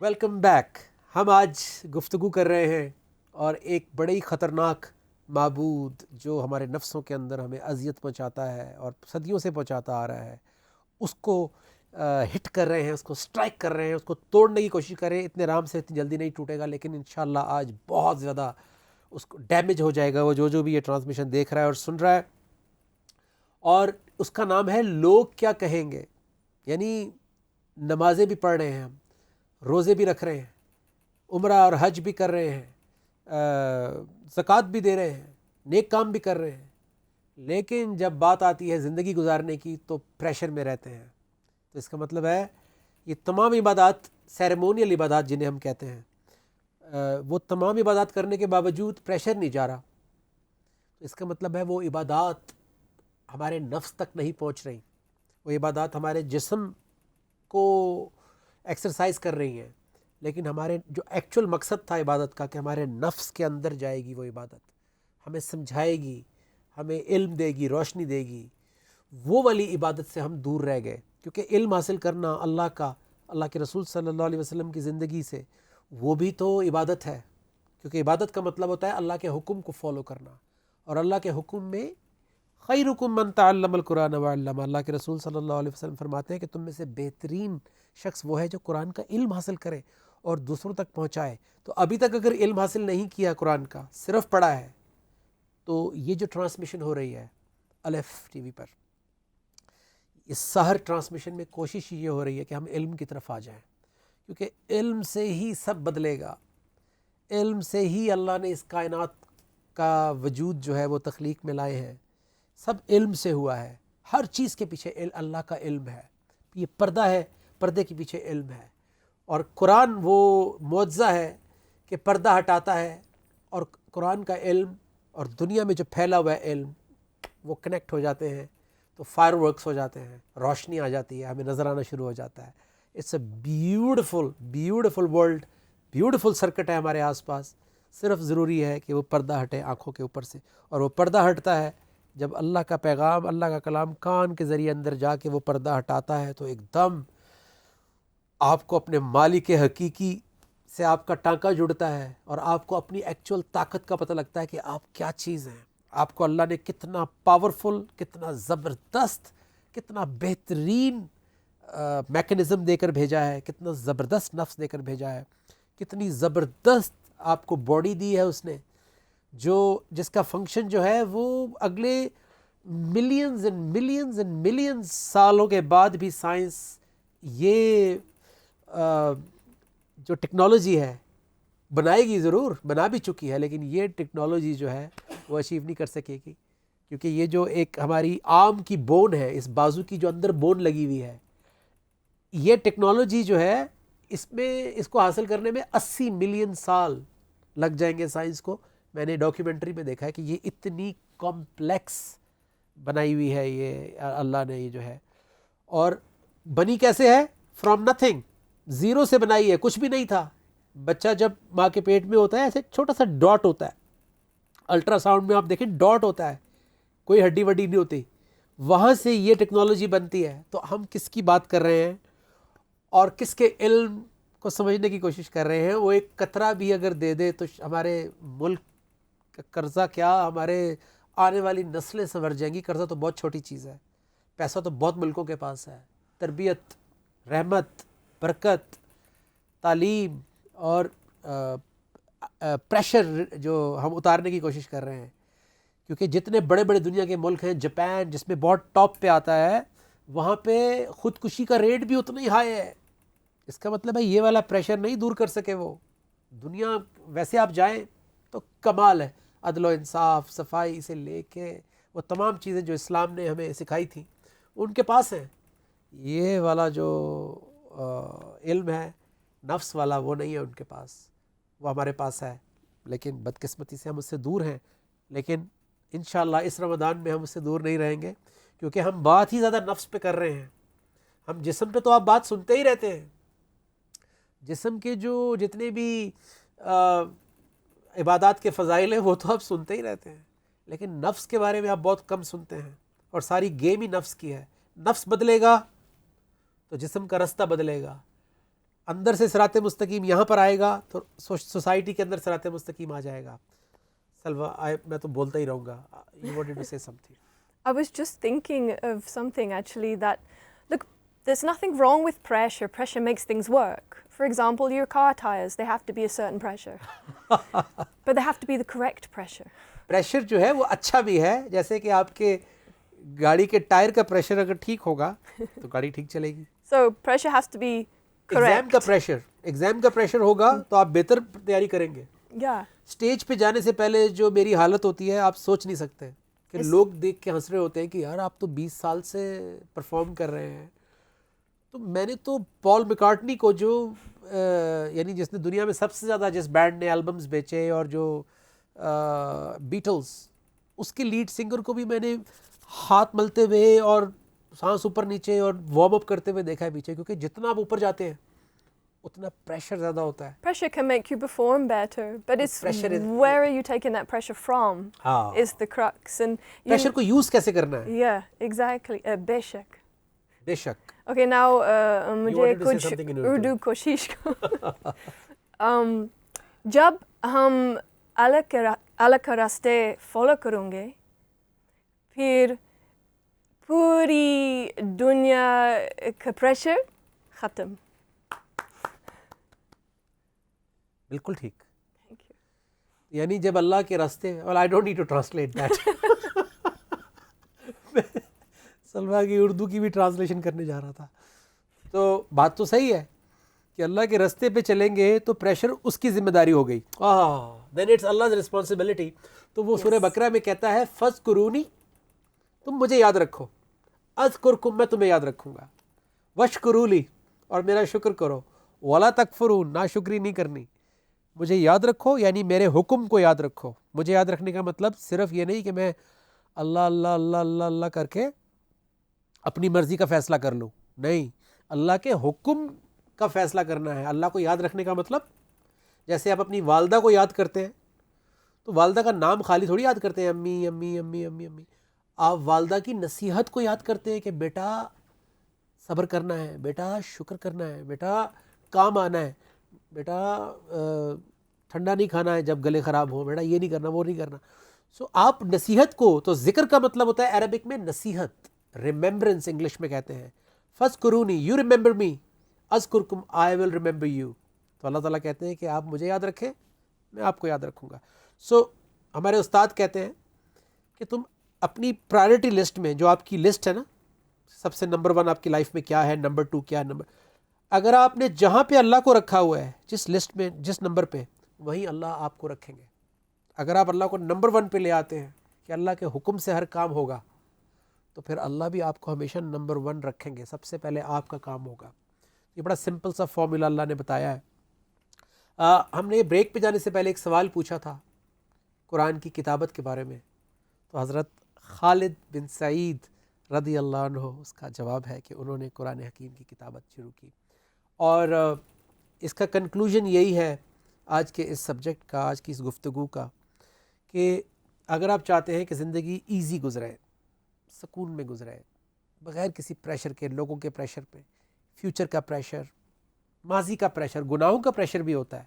Welcome back. ہم آج گفتگو کر رہے ہیں اور ایک بڑے ہی خطرناک معبود جو ہمارے نفسوں کے اندر ہمیں اذیت پہنچاتا ہے اور صدیوں سے پہنچاتا آ رہا ہے، اس کو ہٹ کر رہے ہیں، اس کو سٹرائک کر رہے ہیں، اس کو توڑنے کی کوشش کر رہے ہیں. اتنے آرام سے اتنی جلدی نہیں ٹوٹے گا، لیکن انشاءاللہ آج بہت زیادہ اس کو ڈیمیج ہو جائے گا وہ جو بھی یہ ٹرانسمیشن دیکھ رہا ہے اور سن رہا ہے. اور اس کا نام ہے لوگ کیا کہیں گے. یعنی نمازیں بھی پڑھ رہے ہیں ہم، روزے بھی رکھ رہے ہیں, عمرہ اور حج بھی کر رہے ہیں, زکوٰۃ بھی دے رہے ہیں, نیک کام بھی کر رہے ہیں, لیکن جب بات آتی ہے زندگی گزارنے کی تو پریشر میں رہتے ہیں. تو اس کا مطلب ہے یہ تمام عبادات, سیریمونیل عبادات جنہیں ہم کہتے ہیں, وہ تمام عبادات کرنے کے باوجود پریشر نہیں جا رہا. تو اس کا مطلب ہے وہ عبادات ہمارے نفس تک نہیں پہنچ رہی, وہ عبادات ہمارے جسم کو ایکسرسائز کر رہی ہیں, لیکن ہمارے جو ایکچول مقصد تھا عبادت کا کہ ہمارے نفس کے اندر جائے گی وہ عبادت, ہمیں سمجھائے گی, ہمیں علم دے گی, روشنی دے گی, وہ والی عبادت سے ہم دور رہ گئے. کیونکہ علم حاصل کرنا اللہ کا, اللہ کے رسول صلی اللہ علیہ وسلم کی زندگی سے, وہ بھی تو عبادت ہے. کیونکہ عبادت کا مطلب ہوتا ہے اللہ کے حکم کو فالو کرنا, اور اللہ کے حکم میں خیرکم من تعلم القرآن وعلمہ, اللہ کے رسول صلی اللہ علیہ وسلم فرماتے ہیں کہ تم میں سے بہترین شخص وہ ہے جو قرآن کا علم حاصل کرے اور دوسروں تک پہنچائے. تو ابھی تک اگر علم حاصل نہیں کیا قرآن کا, صرف پڑھا ہے, تو یہ جو ٹرانسمیشن ہو رہی ہے الف ٹی وی پر, اس سحر ٹرانسمیشن میں کوشش یہ ہو رہی ہے کہ ہم علم کی طرف آ جائیں, کیونکہ علم سے ہی سب بدلے گا. علم سے ہی اللہ نے اس کائنات کا وجود جو ہے وہ تخلیق میں لائے ہیں. سب علم سے ہوا ہے, ہر چیز کے پیچھے اللہ کا علم ہے. یہ پردہ ہے, پردے کے پیچھے علم ہے, اور قرآن وہ معجزہ ہے کہ پردہ ہٹاتا ہے, اور قرآن کا علم اور دنیا میں جو پھیلا ہوا ہے علم وہ کنیکٹ ہو جاتے ہیں, تو فائر ورکس ہو جاتے ہیں, روشنی آ جاتی ہے, ہمیں نظر آنا شروع ہو جاتا ہے. It's a beautiful world, beautiful circuit ہے ہمارے آس پاس. صرف ضروری ہے کہ وہ پردہ ہٹے آنکھوں کے اوپر سے, اور وہ پردہ ہٹتا ہے جب اللہ کا پیغام, اللہ کا کلام کان کے ذریعے اندر جا کے وہ پردہ ہٹاتا ہے, تو ایک دم آپ کو اپنے مالک حقیقی سے آپ کا ٹانکا جڑتا ہے, اور آپ کو اپنی ایکچول طاقت کا پتہ لگتا ہے کہ آپ کیا چیز ہیں. آپ کو اللہ نے کتنا پاورفل, کتنا زبردست, کتنا بہترین میکنزم دے کر بھیجا ہے, کتنا زبردست نفس دے کر بھیجا ہے, کتنی زبردست آپ کو باڈی دی ہے اس نے, جس کا فنکشن جو ہے وہ اگلے ملینز اینڈ ملینز سالوں کے بعد بھی سائنس یہ جو ٹیکنالوجی ہے بنائے گی, ضرور بنا بھی چکی ہے, لیکن یہ ٹیکنالوجی جو ہے وہ اچیو نہیں کر سکے گی. کیونکہ یہ جو ایک ہماری آرم کی بون ہے, اس بازو کی جو اندر بون لگی ہوئی ہے, یہ ٹیکنالوجی جو ہے اس کو حاصل کرنے میں 80 ملین سال لگ جائیں گے سائنس کو. میں نے ڈاکیومنٹری میں دیکھا ہے کہ یہ اتنی کمپلیکس بنائی ہوئی ہے یہ اللہ نے, یہ جو ہے, اور بنی کیسے ہے؟ فرام نتھنگ, زیرو سے بنائی ہے, کچھ بھی نہیں تھا. بچہ جب ماں کے پیٹ میں ہوتا ہے ایسے چھوٹا سا ڈاٹ ہوتا ہے, الٹرا ساؤنڈ میں آپ دیکھیں ڈاٹ ہوتا ہے, کوئی ہڈی وڈی نہیں ہوتی, وہاں سے یہ ٹیکنالوجی بنتی ہے. تو ہم کس کی بات کر رہے ہیں اور کس کے علم کو سمجھنے کی کوشش کر رہے ہیں؟ وہ ایک قطرہ بھی اگر دے دے تو ہمارے ملک کا قرضہ کیا, ہمارے آنے والی نسلیں سنور جائیں گی. قرضہ تو بہت چھوٹی چیز ہے, پیسہ تو بہت ملکوں کے پاس ہے. تربیت, رحمت, برکت, تعلیم اور پریشر جو ہم اتارنے کی کوشش کر رہے ہیں, کیونکہ جتنے بڑے بڑے دنیا کے ملک ہیں, جاپان جس میں بہت ٹاپ پہ آتا ہے, وہاں پہ خودکشی کا ریٹ بھی اتنا ہی ہائی ہے. اس کا مطلب ہے یہ والا پریشر نہیں دور کر سکے وہ دنیا. ویسے آپ جائیں تو کمال ہے, عدل و انصاف, صفائی سے لے کے وہ تمام چیزیں جو اسلام نے ہمیں سکھائی تھیں ان کے پاس ہیں. یہ والا جو علم ہے نفس والا وہ نہیں ہے ان کے پاس, وہ ہمارے پاس ہے, لیکن بدقسمتی سے ہم اس سے دور ہیں. لیکن انشاءاللہ اس رمضان میں ہم اس سے دور نہیں رہیں گے, کیونکہ ہم بات ہی زیادہ نفس پہ کر رہے ہیں. ہم جسم پہ تو آپ بات سنتے ہی رہتے ہیں, جسم کے جو جتنے بھی عبادات کے فضائل ہیں وہ تو آپ سنتے ہی رہتے ہیں, لیکن نفس کے بارے میں آپ بہت کم سنتے ہیں, اور ساری گیم ہی نفس کی ہے. نفس بدلے گا تو جسم کا رستہ بدلے گا, اندر سے صراط مستقیم یہاں پر آئے گا تو سوسائٹی کے اندر صراط مستقیم آ جائے گا. سلوا, میں تو بولتا ہی رہوں گا. You wanted to say something. I was just thinking of something actually that, look, there's nothing wrong with pressure. Pressure makes things work. For example, your car tires, they have to be a certain pressure. But they have to be the correct pressure. Pressure جو ہے وہ اچھا بھی ہے, جیسے کہ آپ کے گاڑی کے ٹائر کا پریشر اگر ٹھیک ہوگا تو گاڑی ٹھیک چلے گی. So pressure has to be exam کا correct. پریشر, ایگزام کا پریشر ہوگا تو آپ بہتر تیاری کریں گے. Yeah. اسٹیج پہ جانے سے پہلے جو میری حالت ہوتی ہے آپ سوچ نہیں سکتے کہ لوگ دیکھ کے ہنس رہے ہوتے ہیں کہ یار آپ تو 20 سال سے پرفارم کر رہے ہیں. تو میں نے تو پال میکارٹنی کو جو یعنی جس نے دنیا میں سب سے زیادہ جس بینڈ نے البمز بیچے اور جو بیٹلز اس کے لیڈ سنگر کو بھی میں نے ہاتھ ملتے ہوئے اور سانس اوپر نیچے اور وارم اپ کرتے ہوئے دیکھا ہے پیچھے, کیونکہ جتنا آپ اوپر جاتے ہیں اتنا پریشر زیادہ ہوتا ہے. Pressure can make you perform better, but it's Pressure is- where are you taking that pressure from is the crux. And pressure کو یوز کیسے کرنا ہے. yeah, exactly. بے شک. بے شک. Okay, now مجھے wanted to say کچھ something in Urdu. اردو کوشش جب ہم اللہ کے راستے فالو کروں گے پھر پوری دنیا کا پریشر ختم. بالکل ٹھیک. Thank you. یعنی جب اللہ کے راستے well I don't need to translate that. Salma کی اردو کی بھی ٹرانسلیشن کرنے جا رہا تھا. تو بات تو صحیح ہے کہ اللہ کے راستے پہ چلیں گے تو پریشر اس کی ذمہ داری ہو گئی. then it's Allah's responsibility. تو وہ سورہ بقرہ میں کہتا ہے فَاذْكُرُونِی, تم مجھے یاد رکھو, اذکرکم, میں تمہیں یاد رکھوں گا, واشکروا لی, اور میرا شکر کرو, ولا تکفرون, ناشکری نہیں کرنی. مجھے یاد رکھو یعنی میرے حکم کو یاد رکھو. مجھے یاد رکھنے کا مطلب صرف یہ نہیں کہ میں اللہ اللہ اللہ اللہ اللہ کر کے اپنی مرضی کا فیصلہ کر لوں, نہیں, اللہ کے حکم کا فیصلہ کرنا ہے. اللہ کو یاد رکھنے کا مطلب جیسے آپ اپنی والدہ کو یاد کرتے ہیں تو والدہ کا نام خالی تھوڑی یاد کرتے ہیں امی امی امی امی امی. آپ والدہ کی نصیحت کو یاد کرتے ہیں کہ بیٹا صبر کرنا ہے, بیٹا شکر کرنا ہے, بیٹا کام آنا ہے, بیٹا ٹھنڈا نہیں کھانا ہے جب گلے خراب ہو, بیٹا یہ نہیں کرنا وہ نہیں کرنا. سو آپ نصیحت کو, تو ذکر کا مطلب ہوتا ہے عربک میں نصیحت, ریممبرنس انگلش میں کہتے ہیں. فَاذْكُرُونِی, یو ریممبر می, اذکرکم, آئی ول ریممبر یو. تو اللہ تعالیٰ کہتے ہیں کہ آپ مجھے یاد رکھیں, میں آپ کو یاد رکھوں گا. سو ہمارے استاد کہتے ہیں کہ تم اپنی پرائرٹی لسٹ میں, جو آپ کی لسٹ ہے نا, سب سے نمبر 1 آپ کی لائف میں کیا ہے, نمبر 2 کیا ہے, اگر آپ نے جہاں پہ اللہ کو رکھا ہوا ہے, جس لسٹ میں جس نمبر پہ, وہیں اللہ آپ کو رکھیں گے. اگر آپ اللہ کو نمبر 1 پہ لے آتے ہیں کہ اللہ کے حکم سے ہر کام ہوگا, تو پھر اللہ بھی آپ کو ہمیشہ نمبر 1 رکھیں گے. سب سے پہلے آپ کا کام ہوگا. یہ بڑا سمپل سا فارمولا اللہ نے بتایا ہے. ہم نے بریک پہ جانے سے پہلے ایک سوال پوچھا تھا قرآن کی کتابت کے بارے میں, تو حضرت خالد بن سعید رضی اللہ عنہ, اس کا جواب ہے کہ انہوں نے قرآن حکیم کی کتابت شروع کی. اور اس کا کنکلوژن یہی ہے آج کے اس سبجیکٹ کا, آج کی اس گفتگو کا, کہ اگر آپ چاہتے ہیں کہ زندگی ایزی گزرے, سکون میں گزرے, بغیر کسی پریشر کے, لوگوں کے پریشر پہ, فیوچر کا پریشر, ماضی کا پریشر, گناہوں کا پریشر بھی ہوتا ہے,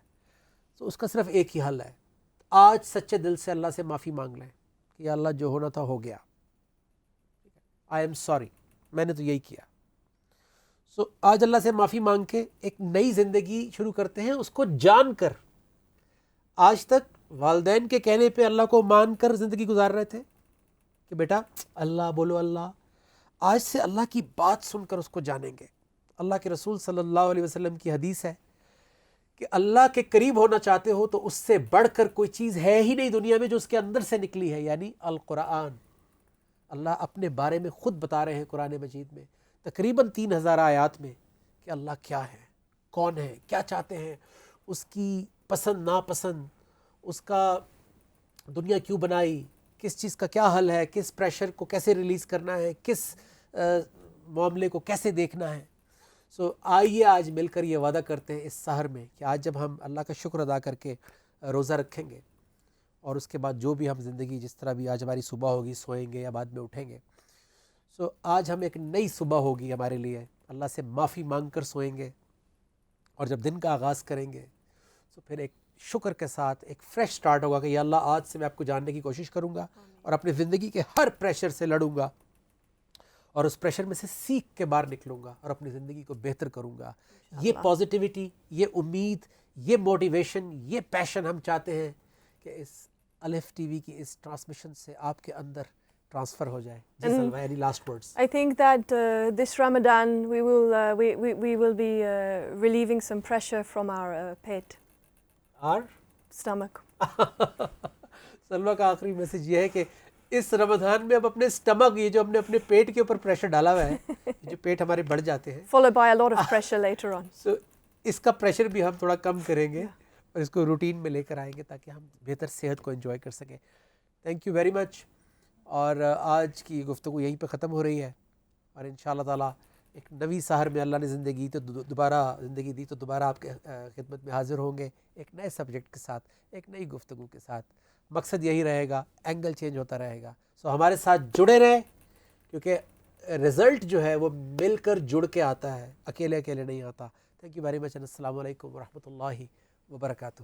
تو اس کا صرف ایک ہی حل ہے. آج سچے دل سے اللہ سے معافی مانگ لیں کہ یا اللہ جو ہونا تھا ہو گیا, آئی ایم سوری, میں نے تو یہی کیا. سو آج اللہ سے معافی مانگ کے ایک نئی زندگی شروع کرتے ہیں, اس کو جان کر. آج تک والدین کے کہنے پہ اللہ کو مان کر زندگی گزار رہے تھے کہ بیٹا اللہ بولو اللہ, آج سے اللہ کی بات سن کر اس کو جانیں گے. اللہ کے رسول صلی اللہ علیہ وسلم کی حدیث ہے کہ اللہ کے قریب ہونا چاہتے ہو تو اس سے بڑھ کر کوئی چیز ہے ہی نہیں دنیا میں جو اس کے اندر سے نکلی ہے, یعنی القرآن. اللہ اپنے بارے میں خود بتا رہے ہیں قرآن مجید میں تقریباً 3000 آیات میں کہ اللہ کیا ہے, کون ہے, کیا چاہتے ہیں, اس کی پسند ناپسند, اس کا دنیا کیوں بنائی, کس چیز کا کیا حل ہے, کس پریشر کو کیسے ریلیز کرنا ہے, کس معاملے کو کیسے دیکھنا ہے. سو آئیے آج مل کر یہ وعدہ کرتے ہیں اس سحر میں کہ آج جب ہم اللہ کا شکر ادا کر کے روزہ رکھیں گے, اور اس کے بعد جو بھی ہم زندگی جس طرح بھی آج ہماری صبح ہوگی, سوئیں گے یا بعد میں اٹھیں گے, سو آج ہم ایک نئی صبح ہوگی ہمارے لیے, اللہ سے معافی مانگ کر سوئیں گے, اور جب دن کا آغاز کریں گے تو پھر ایک شکر کے ساتھ ایک فریش سٹارٹ ہوگا کہ یا اللہ آج سے میں آپ کو جاننے کی کوشش کروں گا اور اپنی زندگی کے ہر پریشر سے لڑوں گا, اور اس پریشر میں سے سیکھ کے باہر نکلوں گا اور اپنی زندگی کو بہتر کروں گا. یہ پازیٹیوٹی, یہ امید, یہ موٹیویشن, یہ پیشن ہم چاہتے ہیں کہ اس الف ٹی وی کی اس ٹرانسمیشن سے آپ کے اندر ٹرانسفر ہو جائے. جی سلوہ, any last words? I think that this Ramadan we will be relieving some pressure from our pet اور stomach. سلوہ کا آخری میسج یہ ہے کہ اس رمضان میں اب اپنے اسٹمک, یہ جو ہم نے اپنے پیٹ کے اوپر پریشر ڈالا ہوا ہے, جو پیٹ ہمارے بڑھ جاتے ہیں, Followed by a lot of pressure later on. سو اس کا پریشر بھی ہم تھوڑا کم کریں گے اور اس کو روٹین میں لے کر آئیں گے تاکہ ہم بہتر صحت کو انجوائے کر سکیں. Thank you very much. اور آج کی گفتگو یہیں پہ ختم ہو رہی ہے, اور ان شاء اللہ تعالیٰ ایک نوی سحر میں اللہ نے زندگی دی تو دوبارہ آپ کے خدمت میں حاضر ہوں گے ایک نئے سبجیکٹ کے ساتھ, ایک نئی گفتگو کے ساتھ. مقصد یہی رہے گا, اینگل چینج ہوتا رہے گا. سو ہمارے ساتھ جڑے رہیں, کیونکہ رزلٹ جو ہے وہ مل کر جڑ کے آتا ہے, اکیلے نہیں آتا. Thank you very much. السلام علیکم ورحمۃ اللہ وبرکاتہ.